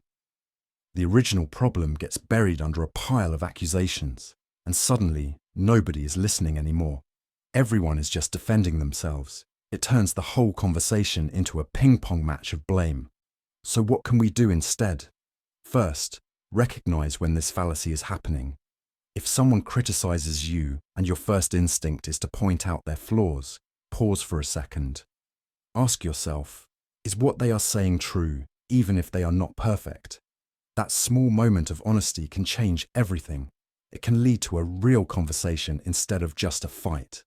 The original problem gets buried under a pile of accusations, and suddenly nobody is listening anymore. Everyone is just defending themselves. It turns the whole conversation into a ping-pong match of blame. So what can we do instead? First, recognize when this fallacy is happening. If someone criticizes you and your first instinct is to point out their flaws, pause for a second. Ask yourself, is what they are saying true, even if they are not perfect? That small moment of honesty can change everything. It can lead to a real conversation instead of just a fight.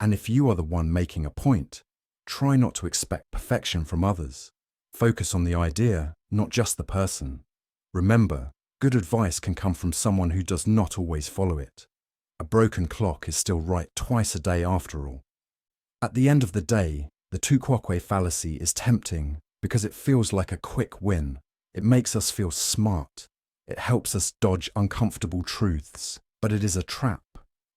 And if you are the one making a point, try not to expect perfection from others. Focus on the idea, not just the person. Remember, good advice can come from someone who does not always follow it. A broken clock is still right twice a day after all. At the end of the day, the two Quoque fallacy is tempting because it feels like a quick win. It makes us feel smart. It helps us dodge uncomfortable truths, but it is a trap.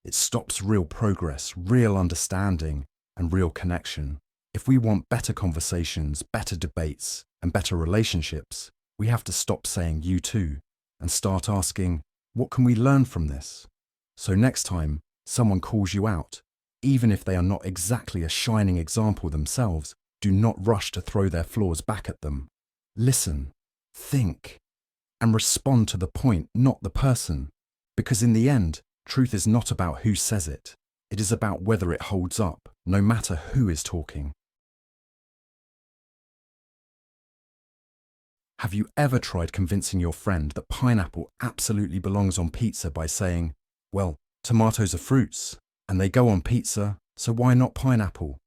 It stops real progress, real understanding, and real connection. If we want better conversations, better debates, and better relationships, we have to stop saying "you too" and start asking, what can we learn from this? So next time someone calls you out, even if they are not exactly a shining example themselves, do not rush to throw their flaws back at them. Listen, think, and respond to the point, not the person. Because in the end, truth is not about who says it. It is about whether it holds up, no matter who is talking. Have you ever tried convincing your friend that pineapple absolutely belongs on pizza by saying, "Well, tomatoes are fruits, and they go on pizza, so why not pineapple?"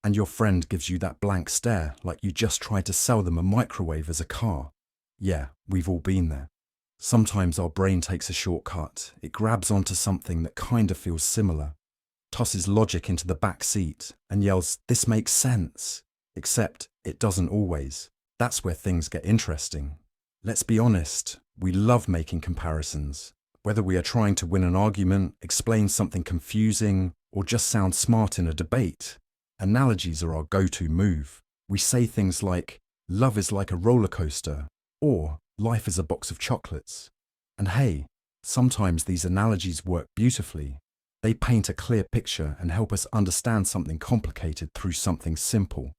And your friend gives you that blank stare like you just tried to sell them a microwave as a car. Yeah, we've all been there. Sometimes our brain takes a shortcut. It grabs onto something that kind of feels similar, tosses logic into the back seat, and yells, "This makes sense." Except it doesn't always. That's where things get interesting. Let's be honest, we love making comparisons. Whether we are trying to win an argument, explain something confusing, or just sound smart in a debate, analogies are our go-to move. We say things like, "Love is like a roller coaster," or "Life is a box of chocolates." And hey, sometimes these analogies work beautifully. They paint a clear picture and help us understand something complicated through something simple.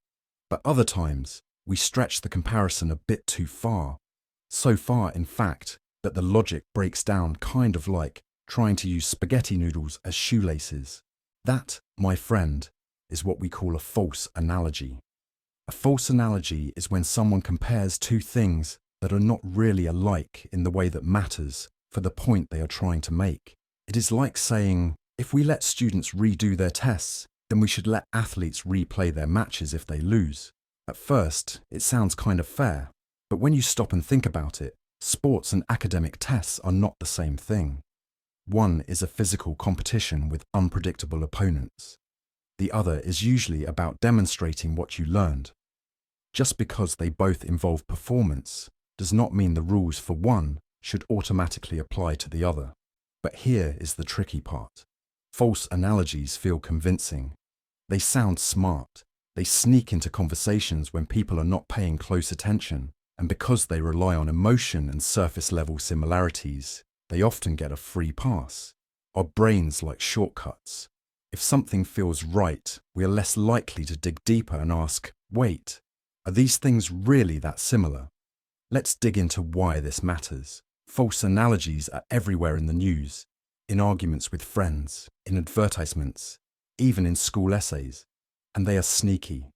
But other times, we stretch the comparison a bit too far. So far, in fact, that the logic breaks down, kind of like trying to use spaghetti noodles as shoelaces. That, my friend, is what we call a false analogy. A false analogy is when someone compares two things that are not really alike in the way that matters for the point they are trying to make. It is like saying, if we let students redo their tests, then we should let athletes replay their matches if they lose. At first, it sounds kind of fair, but when you stop and think about it, sports and academic tests are not the same thing. One is a physical competition with unpredictable opponents. The other is usually about demonstrating what you learned. Just because they both involve performance does not mean the rules for one should automatically apply to the other. But here is the tricky part. False analogies feel convincing. They sound smart. They sneak into conversations when people are not paying close attention, and because they rely on emotion and surface-level similarities, they often get a free pass. Our brains like shortcuts. If something feels right, we are less likely to dig deeper and ask, wait, are these things really that similar? Let's dig into why this matters. False analogies are everywhere in the news, in arguments with friends, in advertisements, even in school essays. And they are sneaky.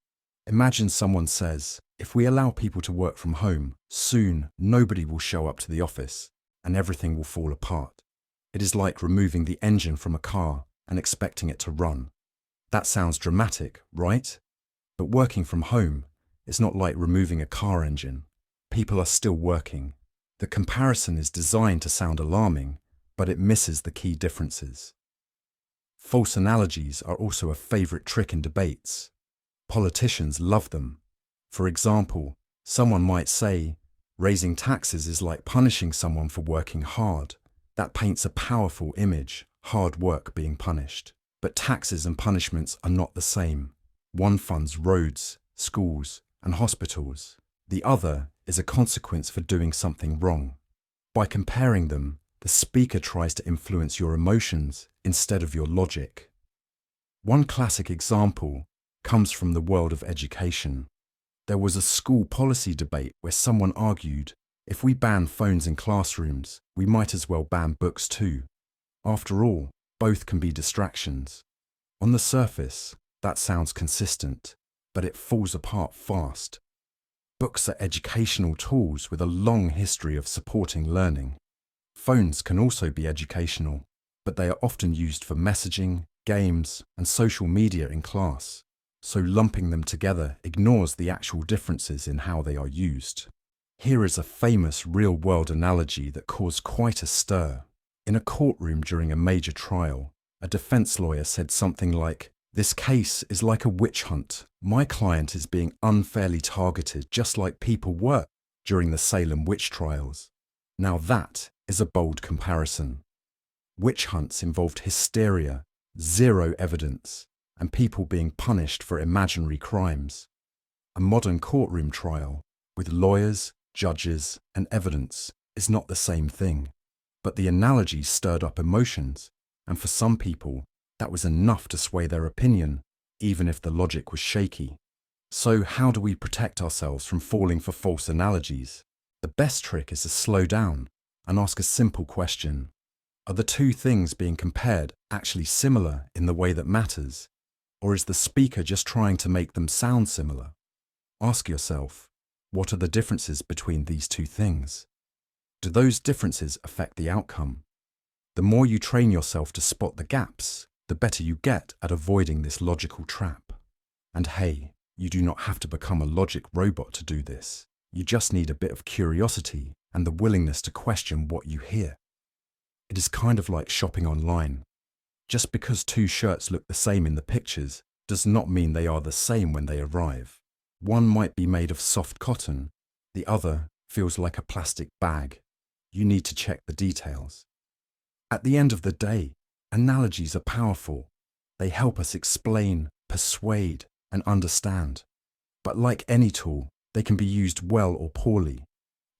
Imagine someone says, if we allow people to work from home, soon nobody will show up to the office and everything will fall apart. It is like removing the engine from a car and expecting it to run. That sounds dramatic, right? But working from home is not like removing a car engine. People are still working. The comparison is designed to sound alarming, but it misses the key differences. False analogies are also a favorite trick in debates. Politicians love them. For example, someone might say, Raising taxes is like punishing someone for working hard. That paints a powerful image, hard work being punished. But taxes and punishments are not the same. One funds roads, schools, and hospitals. The other is a consequence for doing something wrong. By comparing them, the speaker tries to influence your emotions instead of your logic. One classic example comes from the world of education. There was a school policy debate where someone argued, if we ban phones in classrooms, we might as well ban books too. After all, both can be distractions. On the surface, that sounds consistent, but it falls apart fast. Books are educational tools with a long history of supporting learning. Phones can also be educational, but they are often used for messaging, games, and social media in class. So lumping them together ignores the actual differences in how they are used. Here is a famous real-world analogy that caused quite a stir. In a courtroom during a major trial, a defense lawyer said something like, "This case is like a witch hunt. My client is being unfairly targeted just like people were during the Salem witch trials." Now that is a bold comparison. Witch hunts involved hysteria, zero evidence, and people being punished for imaginary crimes. A modern courtroom trial, with lawyers, judges, and evidence, is not the same thing. But the analogy stirred up emotions, and for some people, that was enough to sway their opinion, even if the logic was shaky. So how do we protect ourselves from falling for false analogies? The best trick is to slow down and ask a simple question. Are the two things being compared actually similar in the way that matters? Or is the speaker just trying to make them sound similar? Ask yourself, what are the differences between these two things? Do those differences affect the outcome? The more you train yourself to spot the gaps, the better you get at avoiding this logical trap. And hey, you do not have to become a logic robot to do this. You just need a bit of curiosity and the willingness to question what you hear. It is kind of like shopping online. Just because two shirts look the same in the pictures does not mean they are the same when they arrive. One might be made of soft cotton, the other feels like a plastic bag. You need to check the details. At the end of the day, analogies are powerful. They help us explain, persuade, and understand. But like any tool, they can be used well or poorly.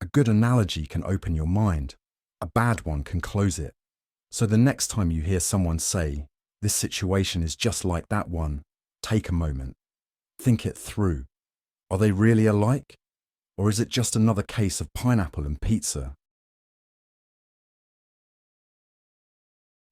A good analogy can open your mind. A bad one can close it. So the next time you hear someone say, "This situation is just like that one," take a moment. Think it through. Are they really alike? Or is it just another case of pineapple and pizza?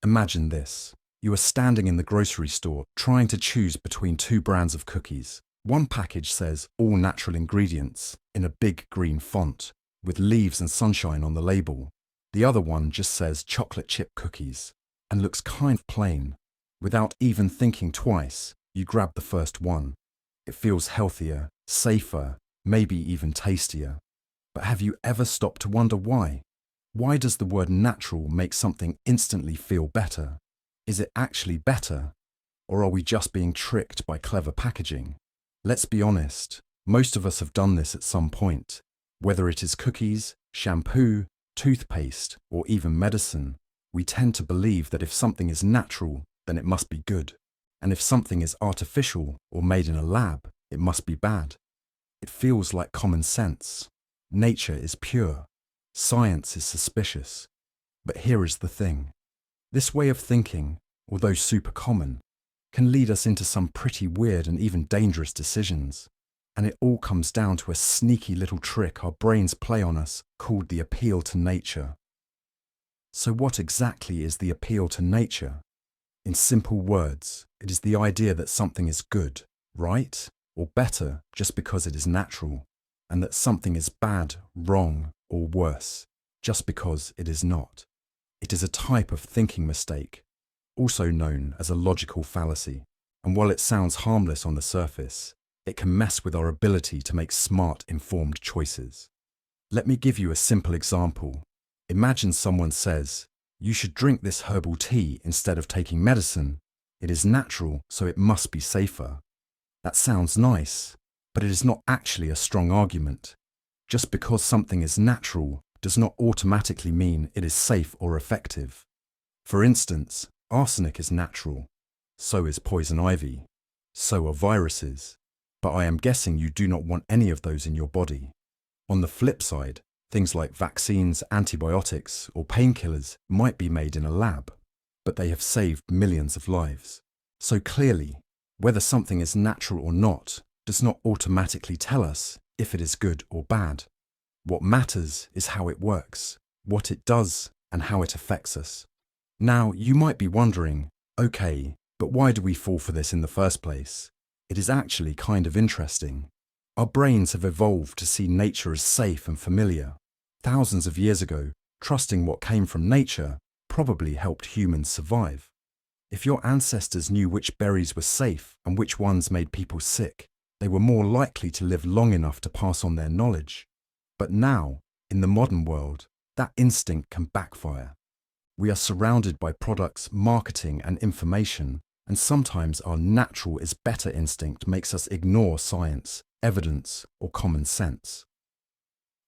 Imagine this. You are standing in the grocery store trying to choose between two brands of cookies. One package says all natural ingredients in a big green font with leaves and sunshine on the label. The other one just says chocolate chip cookies and looks kind of plain. Without even thinking twice, you grab the first one. It feels healthier, safer, maybe even tastier. But have you ever stopped to wonder why? Why does the word natural make something instantly feel better? Is it actually better? Or are we just being tricked by clever packaging? Let's be honest, most of us have done this at some point. Whether it is cookies, shampoo, toothpaste, or even medicine, we tend to believe that if something is natural, then it must be good. And if something is artificial or made in a lab, it must be bad. It feels like common sense. Nature is pure. Science is suspicious. But here is the thing. This way of thinking, although super common, can lead us into some pretty weird and even dangerous decisions. And it all comes down to a sneaky little trick our brains play on us called the appeal to nature. So what exactly is the appeal to nature? In simple words, it is the idea that something is good, right, or better just because it is natural, and that something is bad, wrong, or worse just because it is not. It is a type of thinking mistake, also known as a logical fallacy, and while it sounds harmless on the surface, it can mess with our ability to make smart, informed choices. Let me give you a simple example. Imagine someone says, "You should drink this herbal tea instead of taking medicine. It is natural, so it must be safer." That sounds nice, but it is not actually a strong argument. Just because something is natural does not automatically mean it is safe or effective. For instance, arsenic is natural. So is poison ivy. So are viruses. But I am guessing you do not want any of those in your body. On the flip side, things like vaccines, antibiotics, or painkillers might be made in a lab, but they have saved millions of lives. So clearly, whether something is natural or not does not automatically tell us if it is good or bad. What matters is how it works, what it does, and how it affects us. Now, you might be wondering, okay, but why do we fall for this in the first place? It is actually kind of interesting. Our brains have evolved to see nature as safe and familiar. Thousands of years ago, trusting what came from nature probably helped humans survive. If your ancestors knew which berries were safe and which ones made people sick, they were more likely to live long enough to pass on their knowledge. But now, in the modern world, that instinct can backfire. We are surrounded by products, marketing, and information, and sometimes our natural is better instinct makes us ignore science, evidence, or common sense.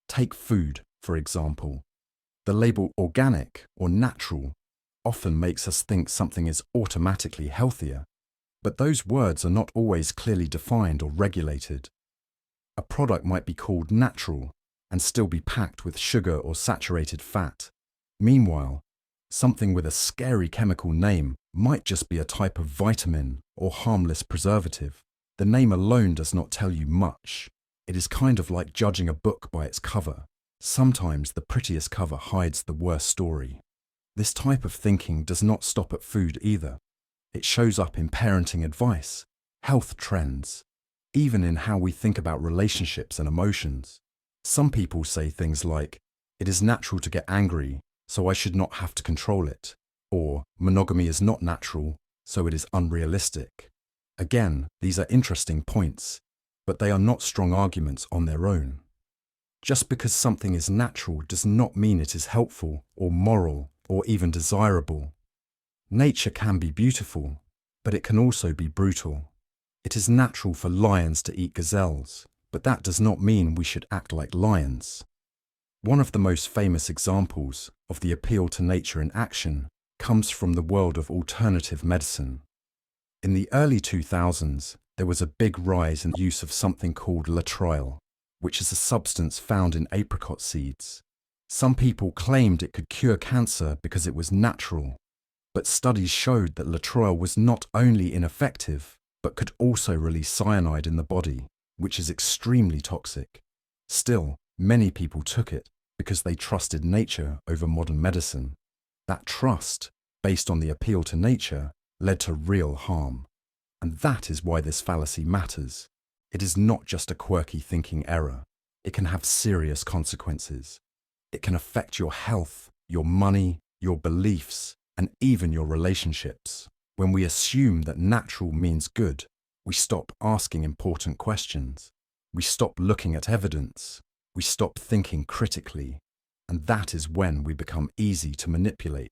Take food, for example. The label organic or natural often makes us think something is automatically healthier, but those words are not always clearly defined or regulated. A product might be called natural and still be packed with sugar or saturated fat. Meanwhile, something with a scary chemical name might just be a type of vitamin or harmless preservative. The name alone does not tell you much. It is kind of like judging a book by its cover. Sometimes the prettiest cover hides the worst story. This type of thinking does not stop at food either. It shows up in parenting advice, health trends, even in how we think about relationships and emotions. Some people say things like, "It is natural to get angry, so I should not have to control it," or "Monogamy is not natural, so it is unrealistic." Again, these are interesting points, but they are not strong arguments on their own. Just because something is natural does not mean it is helpful or moral or even desirable. Nature can be beautiful, but it can also be brutal. It is natural for lions to eat gazelles, but that does not mean we should act like lions. One of the most famous examples of the appeal to nature in action comes from the world of alternative medicine. In the early 2000s, there was a big rise in the use of something called latrelle, which is a substance found in apricot seeds. Some people claimed it could cure cancer because it was natural, but studies showed that latrelle was not only ineffective, but could also release cyanide in the body, which is extremely toxic. Still, many people took it because they trusted nature over modern medicine. That trust, based on the appeal to nature, led to real harm. And that is why this fallacy matters. It is not just a quirky thinking error. It can have serious consequences. It can affect your health, your money, your beliefs, and even your relationships. When we assume that natural means good, we stop asking important questions. We stop looking at evidence. We stop thinking critically. And that is when we become easy to manipulate.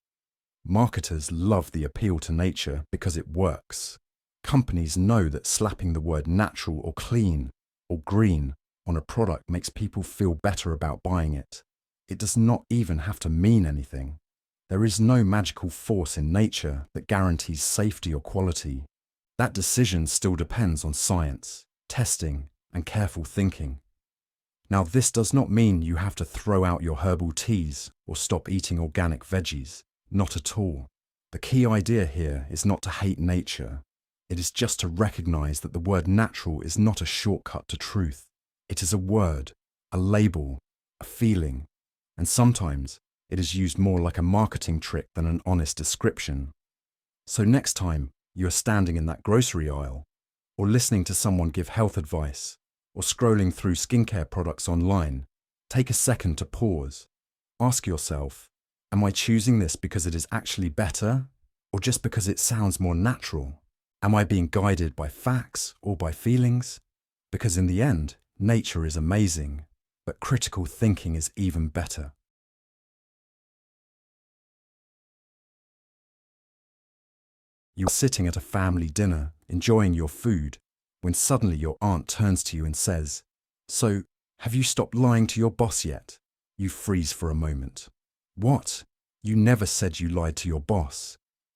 Marketers love the appeal to nature because it works. Companies know that slapping the word natural or clean or green on a product makes people feel better about buying it. It does not even have to mean anything. There is no magical force in nature that guarantees safety or quality. That decision still depends on science, testing, and careful thinking. Now, this does not mean you have to throw out your herbal teas or stop eating organic veggies. Not at all. The key idea here is not to hate nature. It is just to recognize that the word natural is not a shortcut to truth. It is a word, a label, a feeling, and sometimes it is used more like a marketing trick than an honest description. So next time you are standing in that grocery aisle, or listening to someone give health advice, or scrolling through skincare products online, take a second to pause. Ask yourself, am I choosing this because it is actually better, or just because it sounds more natural? Am I being guided by facts or by feelings? Because in the end, nature is amazing, but critical thinking is even better. You are sitting at a family dinner, enjoying your food, when suddenly your aunt turns to you and says, "So, Have you stopped lying to your boss yet? You freeze for a moment. What? You never said you lied to your boss.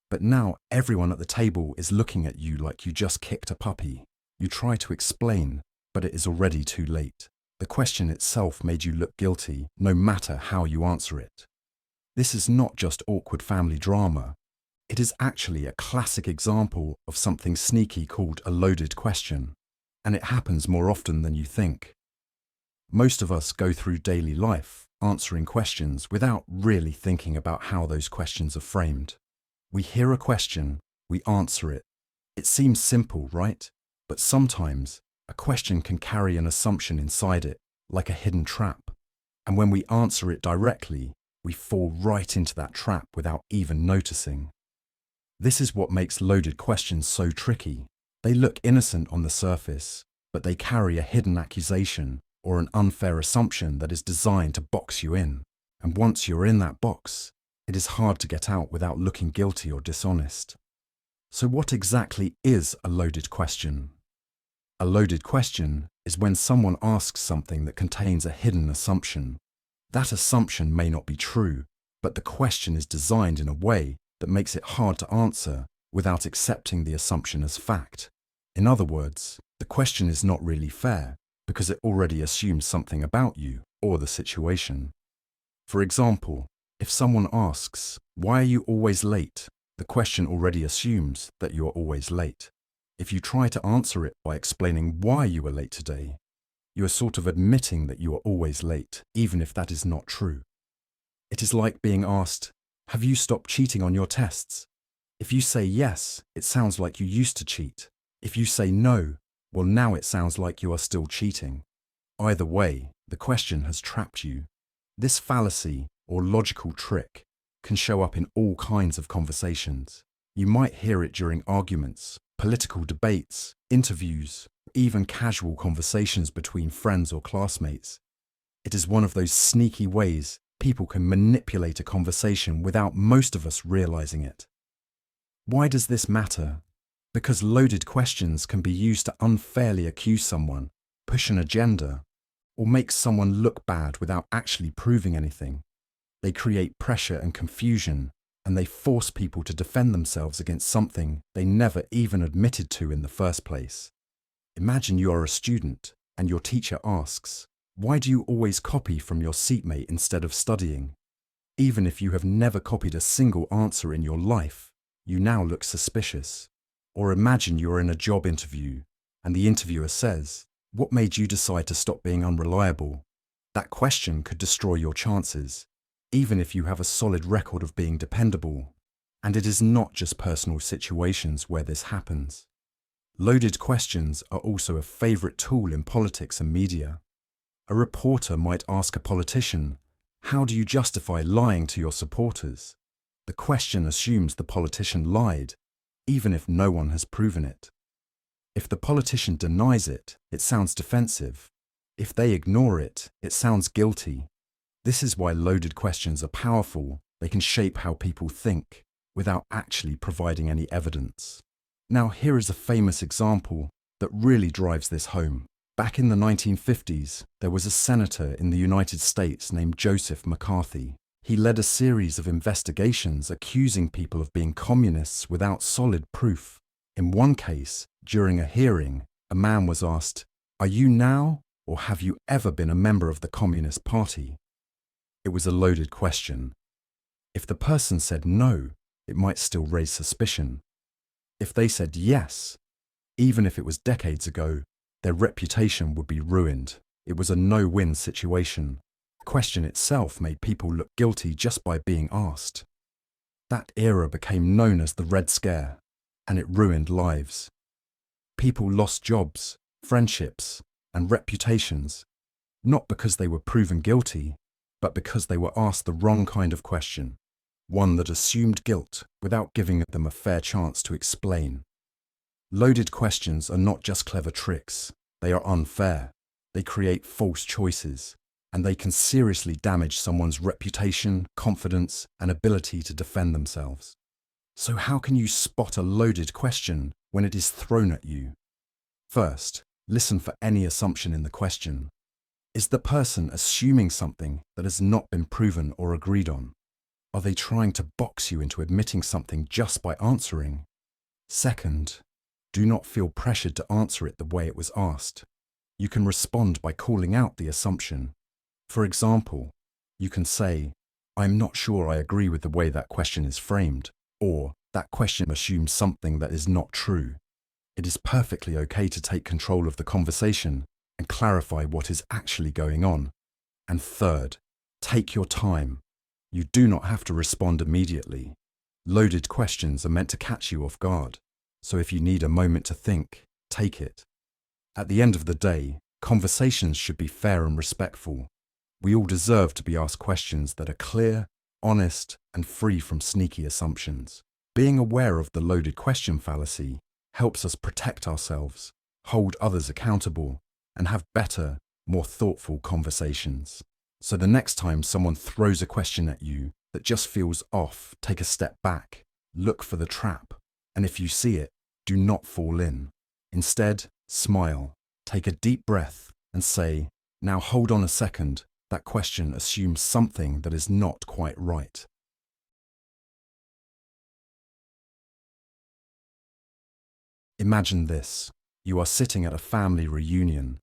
But now everyone at the table is looking at you like you just kicked a puppy. You try to explain, but it is already too late. The question itself made you look guilty, no matter how you answer it. This is not just awkward family drama. It is actually a classic example of something sneaky called a loaded question, and it happens more often than you think. Most of us go through daily life answering questions without really thinking about how those questions are framed. We hear a question, we answer it. It seems simple, right? But sometimes a question can carry an assumption inside it, like a hidden trap. And when we answer it directly, we fall right into that trap without even noticing. This is what makes loaded questions so tricky. They look innocent on the surface, but they carry a hidden accusation or an unfair assumption that is designed to box you in. And once you're in that box, it is hard to get out without looking guilty or dishonest. So what exactly is a loaded question? A loaded question is when someone asks something that contains a hidden assumption. That assumption may not be true, but the question is designed in a way that makes it hard to answer without accepting the assumption as fact. In other words, the question is not really fair because it already assumes something about you or the situation. For example, if someone asks, "Why are you always late?" the question already assumes that you are always late. If you try to answer it by explaining why you were late today, you are sort of admitting that you are always late, even if that is not true. It is like being asked, "Have you stopped cheating on your tests?" If you say yes, it sounds like you used to cheat. If you say no, well, now it sounds like you are still cheating. Either way, the question has trapped you. This fallacy, or logical trick, can show up in all kinds of conversations. You might hear it during arguments, political debates, interviews, even casual conversations between friends or classmates. It is one of those sneaky ways people can manipulate a conversation without most of us realizing it. Why does this matter? Because loaded questions can be used to unfairly accuse someone, push an agenda, or make someone look bad without actually proving anything. They create pressure and confusion, and they force people to defend themselves against something they never even admitted to in the first place. Imagine you are a student, and your teacher asks, "Why do you always copy from your seatmate instead of studying?" Even if you have never copied a single answer in your life, you now look suspicious. Or imagine you're in a job interview, and the interviewer says, "What made you decide to stop being unreliable?" That question could destroy your chances, even if you have a solid record of being dependable. And it is not just personal situations where this happens. Loaded questions are also a favorite tool in politics and media. A reporter might ask a politician, "How do you justify lying to your supporters?" The question assumes the politician lied, even if no one has proven it. If the politician denies it, it sounds defensive. If they ignore it, it sounds guilty. This is why loaded questions are powerful. They can shape how people think without actually providing any evidence. Now, here is a famous example that really drives this home. Back in the 1950s, there was a senator in the United States named Joseph McCarthy. He led a series of investigations accusing people of being communists without solid proof. In one case, during a hearing, a man was asked, "Are you now, or have you ever been a member of the Communist Party?" It was a loaded question. If the person said no, it might still raise suspicion. If they said yes, even if it was decades ago, their reputation would be ruined. It was a no-win situation. The question itself made people look guilty just by being asked. That era became known as the Red Scare, and it ruined lives. People lost jobs, friendships, and reputations, not because they were proven guilty, but because they were asked the wrong kind of question, one that assumed guilt without giving them a fair chance to explain. Loaded questions are not just clever tricks, they are unfair. They create false choices, and they can seriously damage someone's reputation, confidence, and ability to defend themselves. So how can you spot a loaded question when it is thrown at you? First, listen for any assumption in the question. Is the person assuming something that has not been proven or agreed on? Are they trying to box you into admitting something just by answering? Second, do not feel pressured to answer it the way it was asked. You can respond by calling out the assumption. For example, you can say, "I'm not sure I agree with the way that question is framed," or "that question assumes something that is not true." It is perfectly okay to take control of the conversation and clarify what is actually going on. And third, take your time. You do not have to respond immediately. Loaded questions are meant to catch you off guard, so if you need a moment to think, take it. At the end of the day, conversations should be fair and respectful. We all deserve to be asked questions that are clear, honest, and free from sneaky assumptions. Being aware of the loaded question fallacy helps us protect ourselves, hold others accountable, and have better, more thoughtful conversations. So the next time someone throws a question at you that just feels off, take a step back, look for the trap, and if you see it, do not fall in. Instead, smile, take a deep breath, and say, "Now hold on a second, that question assumes something that is not quite right." Imagine this. You are sitting at a family reunion.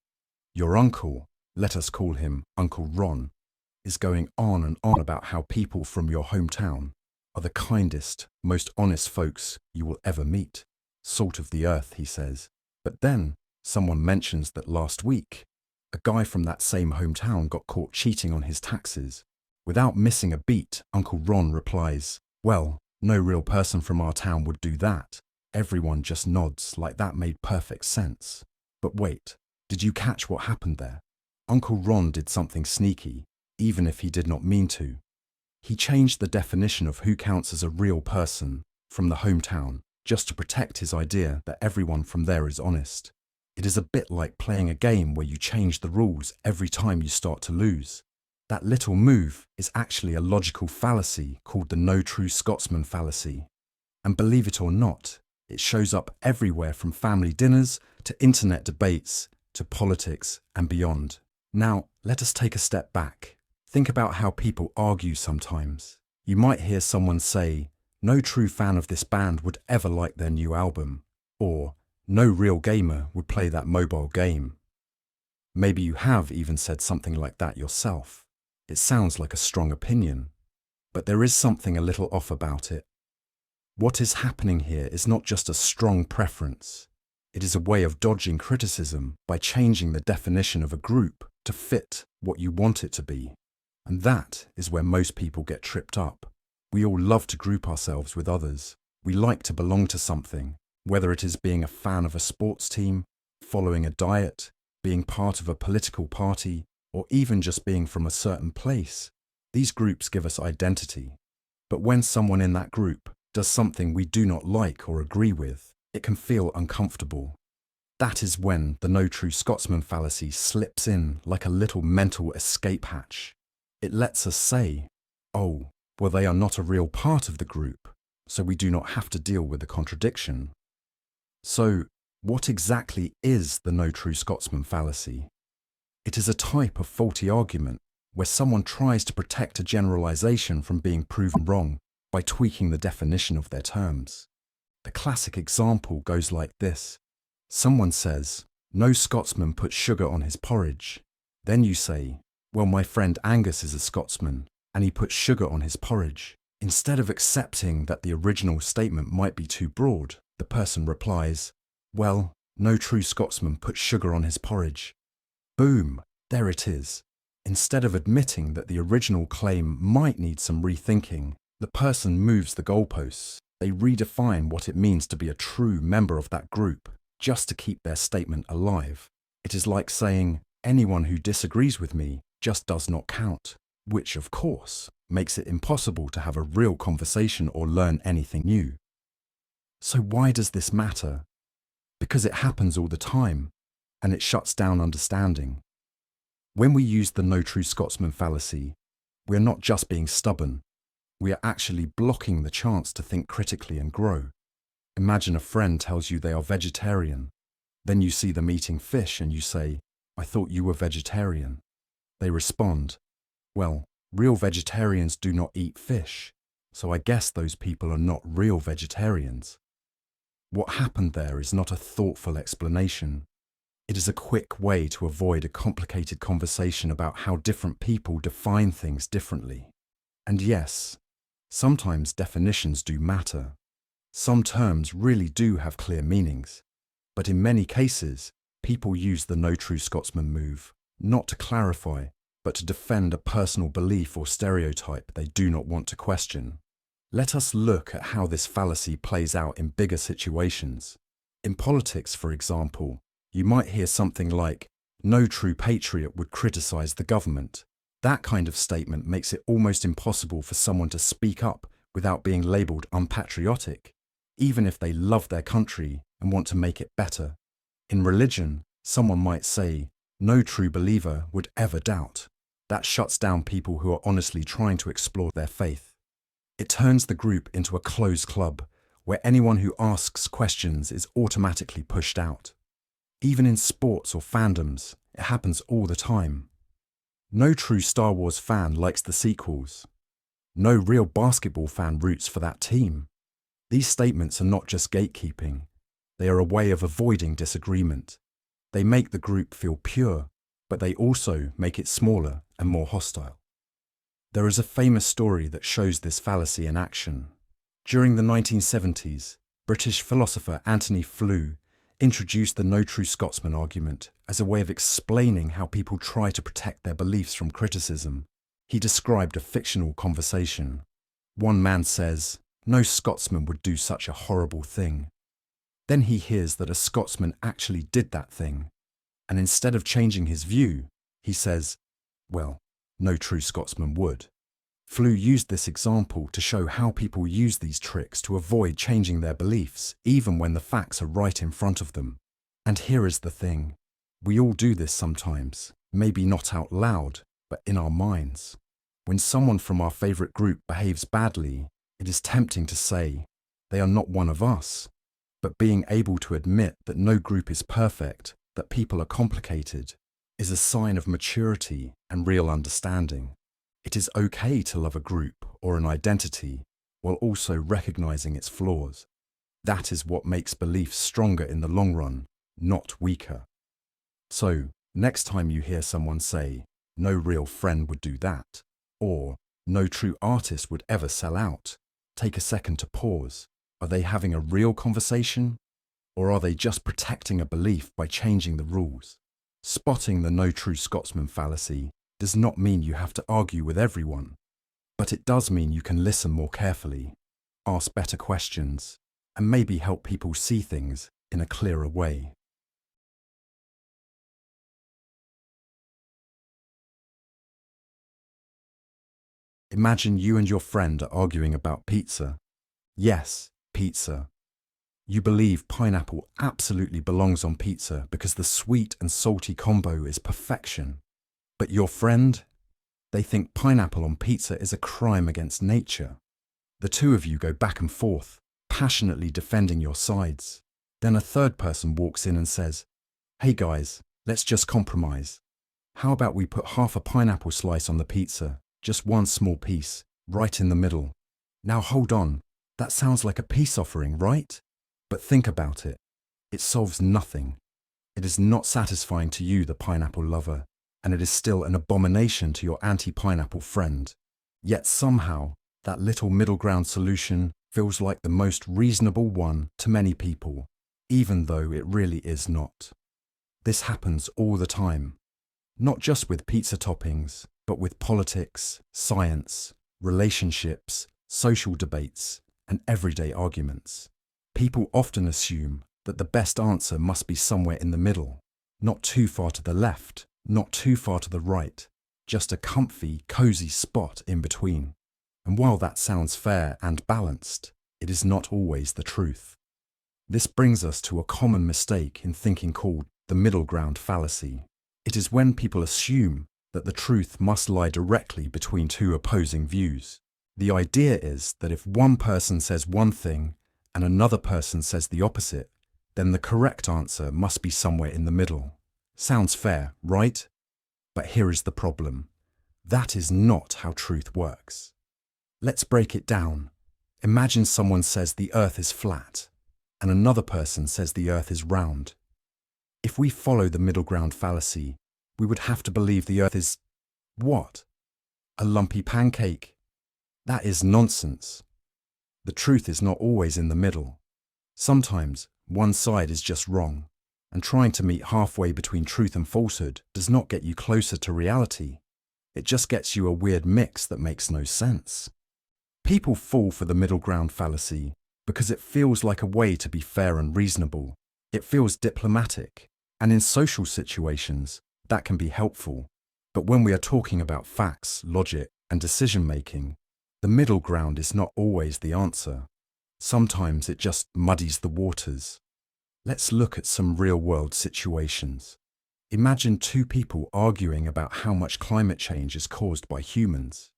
Your uncle, let us call him Uncle Ron, is going on and on about how people from your hometown are the kindest, most honest folks you will ever meet. Salt of the earth, he says. But then someone mentions that last week, a guy from that same hometown got caught cheating on his taxes. Without missing a beat, Uncle Ron replies, "Well, no real person from our town would do that." Everyone just nods like that made perfect sense. But wait, did you catch what happened there? Uncle Ron did something sneaky, even if he did not mean to. He changed the definition of who counts as a real person from the hometown just to protect his idea that everyone from there is honest. It is a bit like playing a game where you change the rules every time you start to lose. That little move is actually a logical fallacy called the No True Scotsman Fallacy. And believe it or not, it shows up everywhere from family dinners to internet debates to politics and beyond. Now, let us take a step back. Think about how people argue sometimes. You might hear someone say, "No true fan of this band would ever like their new album," or "No real gamer would play that mobile game." Maybe you have even said something like that yourself. It sounds like a strong opinion, but there is something a little off about it. What is happening here is not just a strong preference. It is a way of dodging criticism by changing the definition of a group to fit what you want it to be. And that is where most people get tripped up. We all love to group ourselves with others. We like to belong to something, whether it is being a fan of a sports team, following a diet, being part of a political party, or even just being from a certain place. These groups give us identity. But when someone in that group does something we do not like or agree with, it can feel uncomfortable. That is when the No True Scotsman fallacy slips in like a little mental escape hatch. It lets us say, "Oh, well, they are not a real part of the group, so we do not have to deal with the contradiction." So, what exactly is the No True Scotsman fallacy? It is a type of faulty argument where someone tries to protect a generalization from being proven wrong by tweaking the definition of their terms. The classic example goes like this. Someone says, "No Scotsman puts sugar on his porridge." Then you say, "Well, my friend Angus is a Scotsman, and he puts sugar on his porridge." Instead of accepting that the original statement might be too broad, the person replies, "Well, no true Scotsman puts sugar on his porridge." Boom, there it is. Instead of admitting that the original claim might need some rethinking, the person moves the goalposts. They redefine what it means to be a true member of that group, just to keep their statement alive. It is like saying, "Anyone who disagrees with me just does not count," which, of course, makes it impossible to have a real conversation or learn anything new. So why does this matter? Because it happens all the time, and it shuts down understanding. When we use the No True Scotsman fallacy, we are not just being stubborn, we are actually blocking the chance to think critically and grow. Imagine a friend tells you they are vegetarian. Then you see them eating fish and you say, "I thought you were vegetarian." They respond, well, real vegetarians do not eat fish, so I guess those people are not real vegetarians. What happened there is not a thoughtful explanation. It is a quick way to avoid a complicated conversation about how different people define things differently. And yes, sometimes definitions do matter. Some terms really do have clear meanings. But in many cases, people use the no True Scotsman move, not to clarify, but to defend a personal belief or stereotype they do not want to question. Let us look at how this fallacy plays out in bigger situations. In politics, for example, you might hear something like, no true patriot would criticize the government. That kind of statement makes it almost impossible for someone to speak up without being labeled unpatriotic, even if they love their country and want to make it better. In religion, someone might say, no true believer would ever doubt. That shuts down people who are honestly trying to explore their faith. It turns the group into a closed club, where anyone who asks questions is automatically pushed out. Even in sports or fandoms, it happens all the time. No true Star Wars fan likes the sequels. No real basketball fan roots for that team. These statements are not just gatekeeping. They are a way of avoiding disagreement. They make the group feel pure, but they also make it smaller and more hostile. There is a famous story that shows this fallacy in action. During the 1970s, British philosopher Anthony Flew introduced the no True Scotsman argument as a way of explaining how people try to protect their beliefs from criticism. He described a fictional conversation. One man says, no Scotsman would do such a horrible thing. Then he hears that a Scotsman actually did that thing, and instead of changing his view, he says, well, no true Scotsman would. Flew used this example to show how people use these tricks to avoid changing their beliefs, even when the facts are right in front of them. And here is the thing. We all do this sometimes, maybe not out loud, but in our minds. When someone from our favorite group behaves badly, it is tempting to say, they are not one of us. But being able to admit that no group is perfect, that people are complicated, is a sign of maturity and real understanding. It is okay to love a group or an identity while also recognizing its flaws. That is what makes beliefs stronger in the long run, not weaker. So, next time you hear someone say, no real friend would do that, or no true artist would ever sell out, take a second to pause. Are they having a real conversation? Or are they just protecting a belief by changing the rules? Spotting the no True Scotsman fallacy does not mean you have to argue with everyone, but it does mean you can listen more carefully, ask better questions, and maybe help people see things in a clearer way. Imagine you and your friend are arguing about pizza. Yes, pizza. You believe pineapple absolutely belongs on pizza because the sweet and salty combo is perfection. But your friend? They think pineapple on pizza is a crime against nature. The two of you go back and forth, passionately defending your sides. Then a third person walks in and says, hey guys, let's just compromise. How about we put half a pineapple slice on the pizza, just one small piece, right in the middle. Now hold on, that sounds like a peace offering, right? But think about it. It solves nothing. It is not satisfying to you, the pineapple lover, and it is still an abomination to your anti-pineapple friend. Yet somehow, that little middle ground solution feels like the most reasonable one to many people, even though it really is not. This happens all the time. Not just with pizza toppings, but with politics, science, relationships, social debates, and everyday arguments. People often assume that the best answer must be somewhere in the middle, not too far to the left, not too far to the right, just a comfy, cozy spot in between. And while that sounds fair and balanced, it is not always the truth. This brings us to a common mistake in thinking called the middle ground fallacy. It is when people assume that the truth must lie directly between two opposing views. The idea is that if one person says one thing and another person says the opposite, then the correct answer must be somewhere in the middle. Sounds fair, right? But here is the problem. That is not how truth works. Let's break it down. Imagine someone says the earth is flat, and another person says the earth is round. If we follow the middle ground fallacy, we would have to believe the earth is what? A lumpy pancake? That is nonsense. The truth is not always in the middle. Sometimes one side is just wrong, and trying to meet halfway between truth and falsehood does not get you closer to reality. It just gets you a weird mix that makes no sense. People fall for the middle ground fallacy because it feels like a way to be fair and reasonable. It feels diplomatic, and in social situations, that can be helpful. But when we are talking about facts, logic, and decision-making, the middle ground is not always the answer. Sometimes it just muddies the waters. Let's look at some real-world situations. Imagine two people arguing about how much climate change is caused by humans.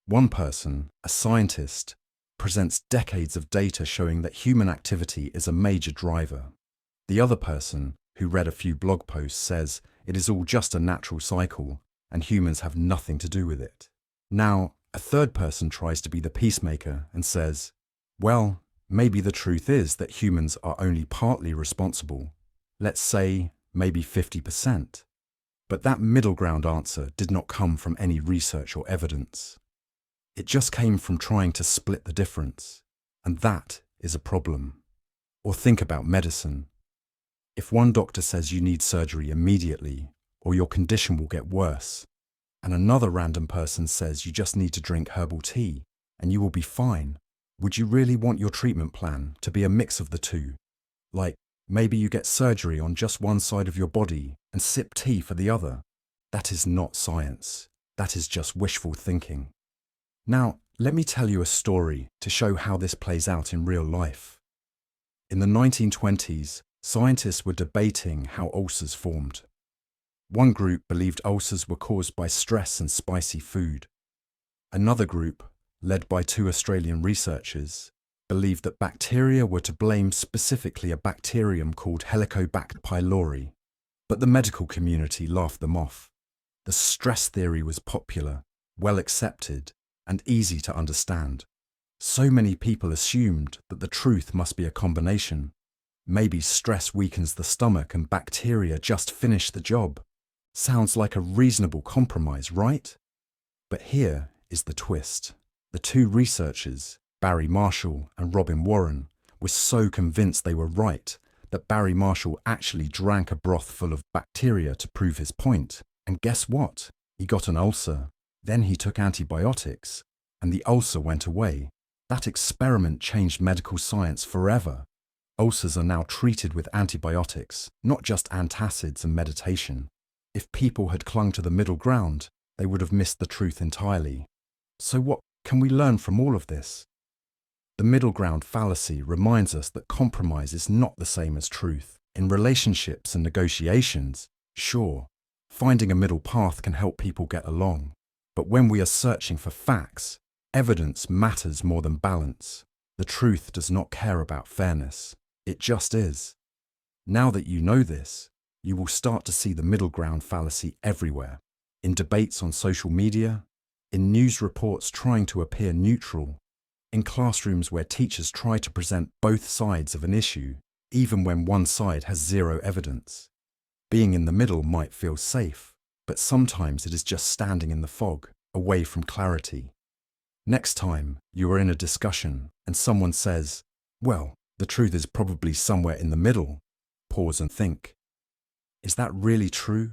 One person, a scientist, presents decades of data showing that human activity is a major driver. The other person, who read a few blog posts, says it is all just a natural cycle and humans have nothing to do with it. Now, a third person tries to be the peacemaker and says, well, maybe the truth is that humans are only partly responsible. Let's say maybe 50%. But that middle ground answer did not come from any research or evidence. It just came from trying to split the difference, and that is a problem. Or think about medicine. If one doctor says you need surgery immediately, or your condition will get worse, and another random person says you just need to drink herbal tea, and you will be fine, would you really want your treatment plan to be a mix of the two? Like, maybe you get surgery on just one side of your body and sip tea for the other. That is not science. That is just wishful thinking. Now, let me tell you a story to show how this plays out in real life. In the 1920s, scientists were debating how ulcers formed. One group believed ulcers were caused by stress and spicy food. Another group, led by two Australian researchers, believed that bacteria were to blame, specifically a bacterium called Helicobacter pylori. But the medical community laughed them off. The stress theory was popular, well accepted, and easy to understand. So many people assumed that the truth must be a combination. Maybe stress weakens the stomach and bacteria just finish the job. Sounds like a reasonable compromise, right? But here is the twist. The two researchers, Barry Marshall and Robin Warren, were so convinced they were right that Barry Marshall actually drank a broth full of bacteria to prove his point. And guess what? He got an ulcer. Then he took antibiotics, and the ulcer went away. That experiment changed medical science forever. Ulcers are now treated with antibiotics, not just antacids and meditation. If people had clung to the middle ground, they would have missed the truth entirely. So what can we learn from all of this? The middle ground fallacy reminds us that compromise is not the same as truth. In relationships and negotiations, sure, finding a middle path can help people get along. But when we are searching for facts, evidence matters more than balance. The truth does not care about fairness. It just is. Now that you know this, you will start to see the middle ground fallacy everywhere. In debates on social media, in news reports trying to appear neutral, in classrooms where teachers try to present both sides of an issue, even when one side has zero evidence. Being in the middle might feel safe, but sometimes it is just standing in the fog, away from clarity. Next time you are in a discussion and someone says, well, the truth is probably somewhere in the middle, pause and think. Is that really true?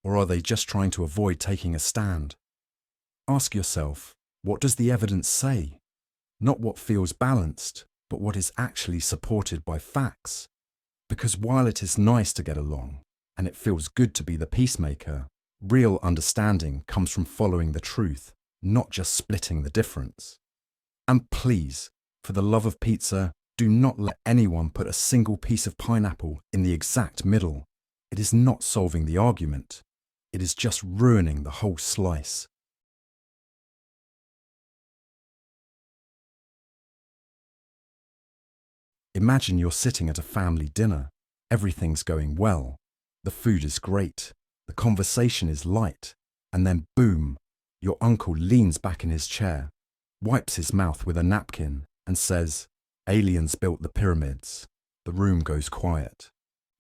Or are they just trying to avoid taking a stand? Ask yourself, what does the evidence say? Not what feels balanced, but what is actually supported by facts. Because while it is nice to get along, and it feels good to be the peacemaker, real understanding comes from following the truth, not just splitting the difference. And please, for the love of pizza, do not let anyone put a single piece of pineapple in the exact middle. It is not solving the argument. It is just ruining the whole slice. Imagine you're sitting at a family dinner. Everything's going well. The food is great. The conversation is light, and then boom, your uncle leans back in his chair, wipes his mouth with a napkin, and says, "Aliens built the pyramids." The room goes quiet.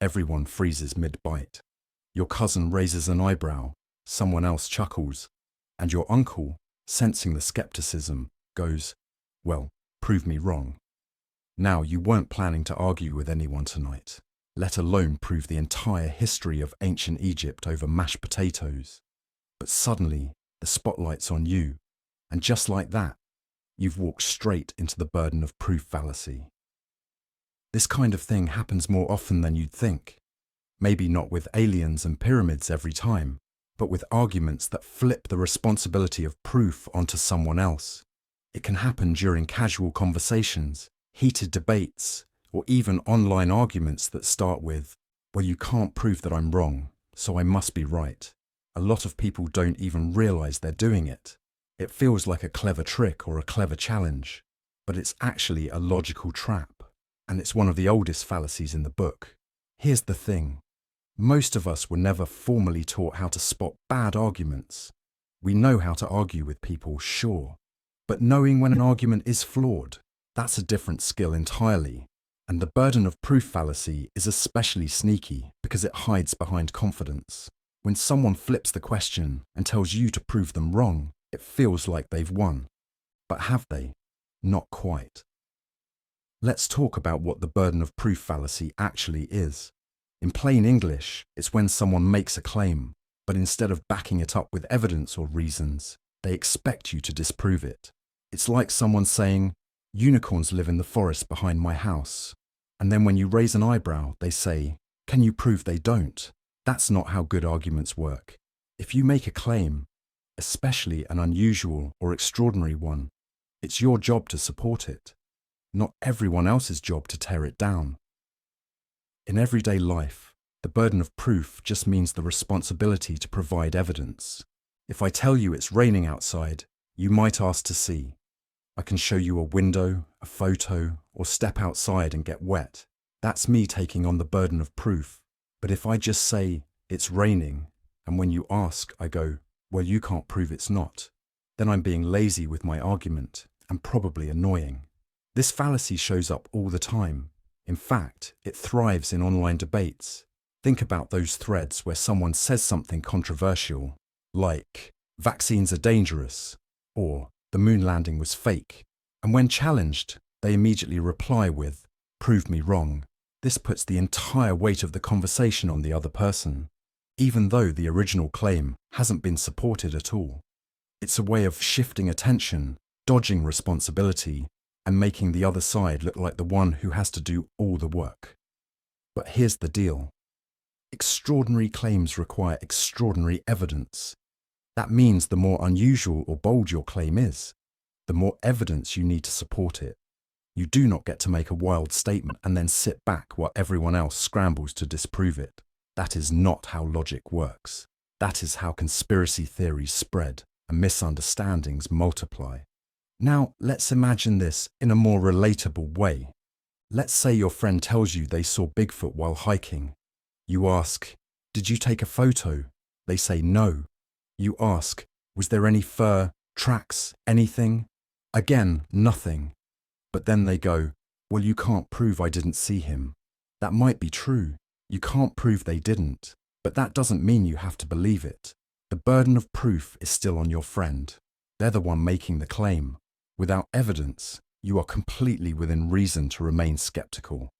Everyone freezes mid-bite. Your cousin raises an eyebrow, someone else chuckles, and your uncle, sensing the skepticism, goes, "Well, prove me wrong." Now, you weren't planning to argue with anyone tonight, let alone prove the entire history of ancient Egypt over mashed potatoes. But suddenly, the spotlight's on you, and just like that, you've walked straight into the burden of proof fallacy. This kind of thing happens more often than you'd think. Maybe not with aliens and pyramids every time, but with arguments that flip the responsibility of proof onto someone else. It can happen during casual conversations, heated debates, or even online arguments that start with, "Well, you can't prove that I'm wrong, so I must be right." A lot of people don't even realize they're doing it. It feels like a clever trick or a clever challenge, but it's actually a logical trap, and it's one of the oldest fallacies in the book. Here's the thing. Most of us were never formally taught how to spot bad arguments. We know how to argue with people, sure, but knowing when an argument is flawed, that's a different skill entirely. And the burden of proof fallacy is especially sneaky because it hides behind confidence. When someone flips the question and tells you to prove them wrong, it feels like they've won. But have they? Not quite. Let's talk about what the burden of proof fallacy actually is. In plain English, it's when someone makes a claim, but instead of backing it up with evidence or reasons, they expect you to disprove it. It's like someone saying, "Unicorns live in the forest behind my house." And then when you raise an eyebrow, they say, "Can you prove they don't?" That's not how good arguments work. If you make a claim, especially an unusual or extraordinary one, it's your job to support it, not everyone else's job to tear it down. In everyday life, the burden of proof just means the responsibility to provide evidence. If I tell you it's raining outside, you might ask to see. I can show you a window, a photo, or step outside and get wet. That's me taking on the burden of proof. But if I just say, "It's raining," and when you ask, I go, "Well, you can't prove it's not," then I'm being lazy with my argument and probably annoying. This fallacy shows up all the time. In fact, it thrives in online debates. Think about those threads where someone says something controversial, like, "Vaccines are dangerous," or "The moon landing was fake." And when challenged, they immediately reply with, "Prove me wrong." This puts the entire weight of the conversation on the other person, even though the original claim hasn't been supported at all. It's a way of shifting attention, dodging responsibility, and making the other side look like the one who has to do all the work. But here's the deal. Extraordinary claims require extraordinary evidence. That means the more unusual or bold your claim is, the more evidence you need to support it. You do not get to make a wild statement and then sit back while everyone else scrambles to disprove it. That is not how logic works. That is how conspiracy theories spread and misunderstandings multiply. Now, let's imagine this in a more relatable way. Let's say your friend tells you they saw Bigfoot while hiking. You ask, "Did you take a photo?" They say no. You ask, "Was there any fur, tracks, anything?" Again, nothing. But then they go, "Well, you can't prove I didn't see him." That might be true. You can't prove they didn't, but that doesn't mean you have to believe it. The burden of proof is still on your friend. They're the one making the claim. Without evidence, you are completely within reason to remain skeptical.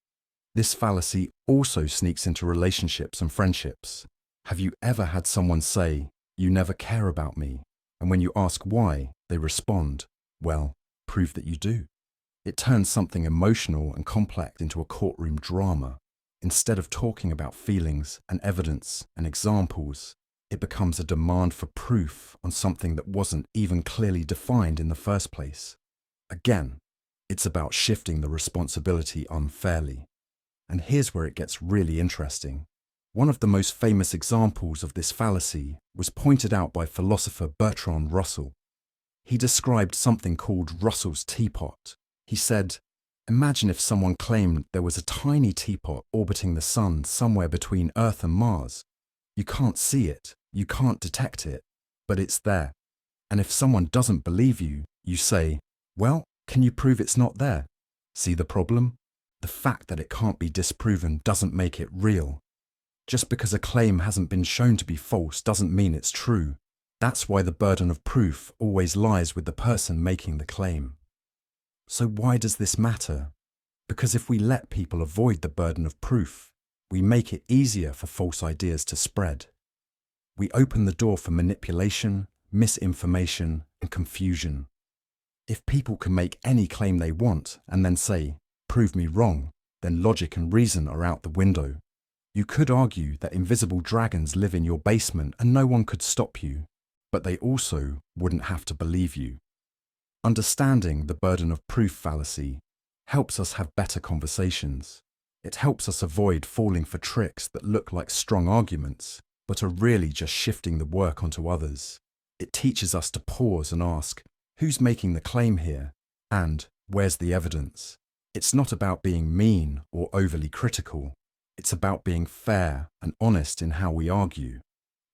This fallacy also sneaks into relationships and friendships. Have you ever had someone say, "You never care about me," and when you ask why, they respond, "Well, prove that you do." It turns something emotional and complex into a courtroom drama. Instead of talking about feelings and evidence and examples, it becomes a demand for proof on something that wasn't even clearly defined in the first place. Again, it's about shifting the responsibility unfairly. And here's where it gets really interesting. One of the most famous examples of this fallacy was pointed out by philosopher Bertrand Russell. He described something called Russell's teapot. He said, "Imagine if someone claimed there was a tiny teapot orbiting the sun somewhere between Earth and Mars. You can't see it, you can't detect it, but it's there. And if someone doesn't believe you, you say, well, can you prove it's not there? See the problem? The fact that it can't be disproven doesn't make it real. Just because a claim hasn't been shown to be false doesn't mean it's true. That's why the burden of proof always lies with the person making the claim. So why does this matter? Because if we let people avoid the burden of proof, we make it easier for false ideas to spread. We open the door for manipulation, misinformation, and confusion. If people can make any claim they want and then say, prove me wrong, then logic and reason are out the window. You could argue that invisible dragons live in your basement and no one could stop you, but they also wouldn't have to believe you. Understanding the burden of proof fallacy helps us have better conversations. It helps us avoid falling for tricks that look like strong arguments, but are really just shifting the work onto others. It teaches us to pause and ask, who's making the claim here? And where's the evidence? It's not about being mean or overly critical. It's about being fair and honest in how we argue.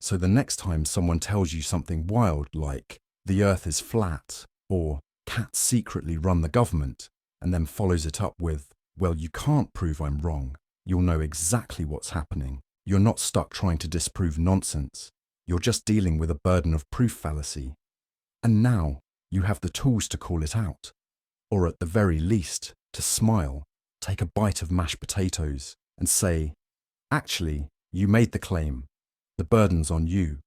So the next time someone tells you something wild like, the earth is flat, or cats secretly run the government, and then follows it up with, well, you can't prove I'm wrong. You'll know exactly what's happening. You're not stuck trying to disprove nonsense. You're just dealing with a burden of proof fallacy. And now you have the tools to call it out. Or at the very least, to smile, take a bite of mashed potatoes, and say, actually, you made the claim. The burden's on you.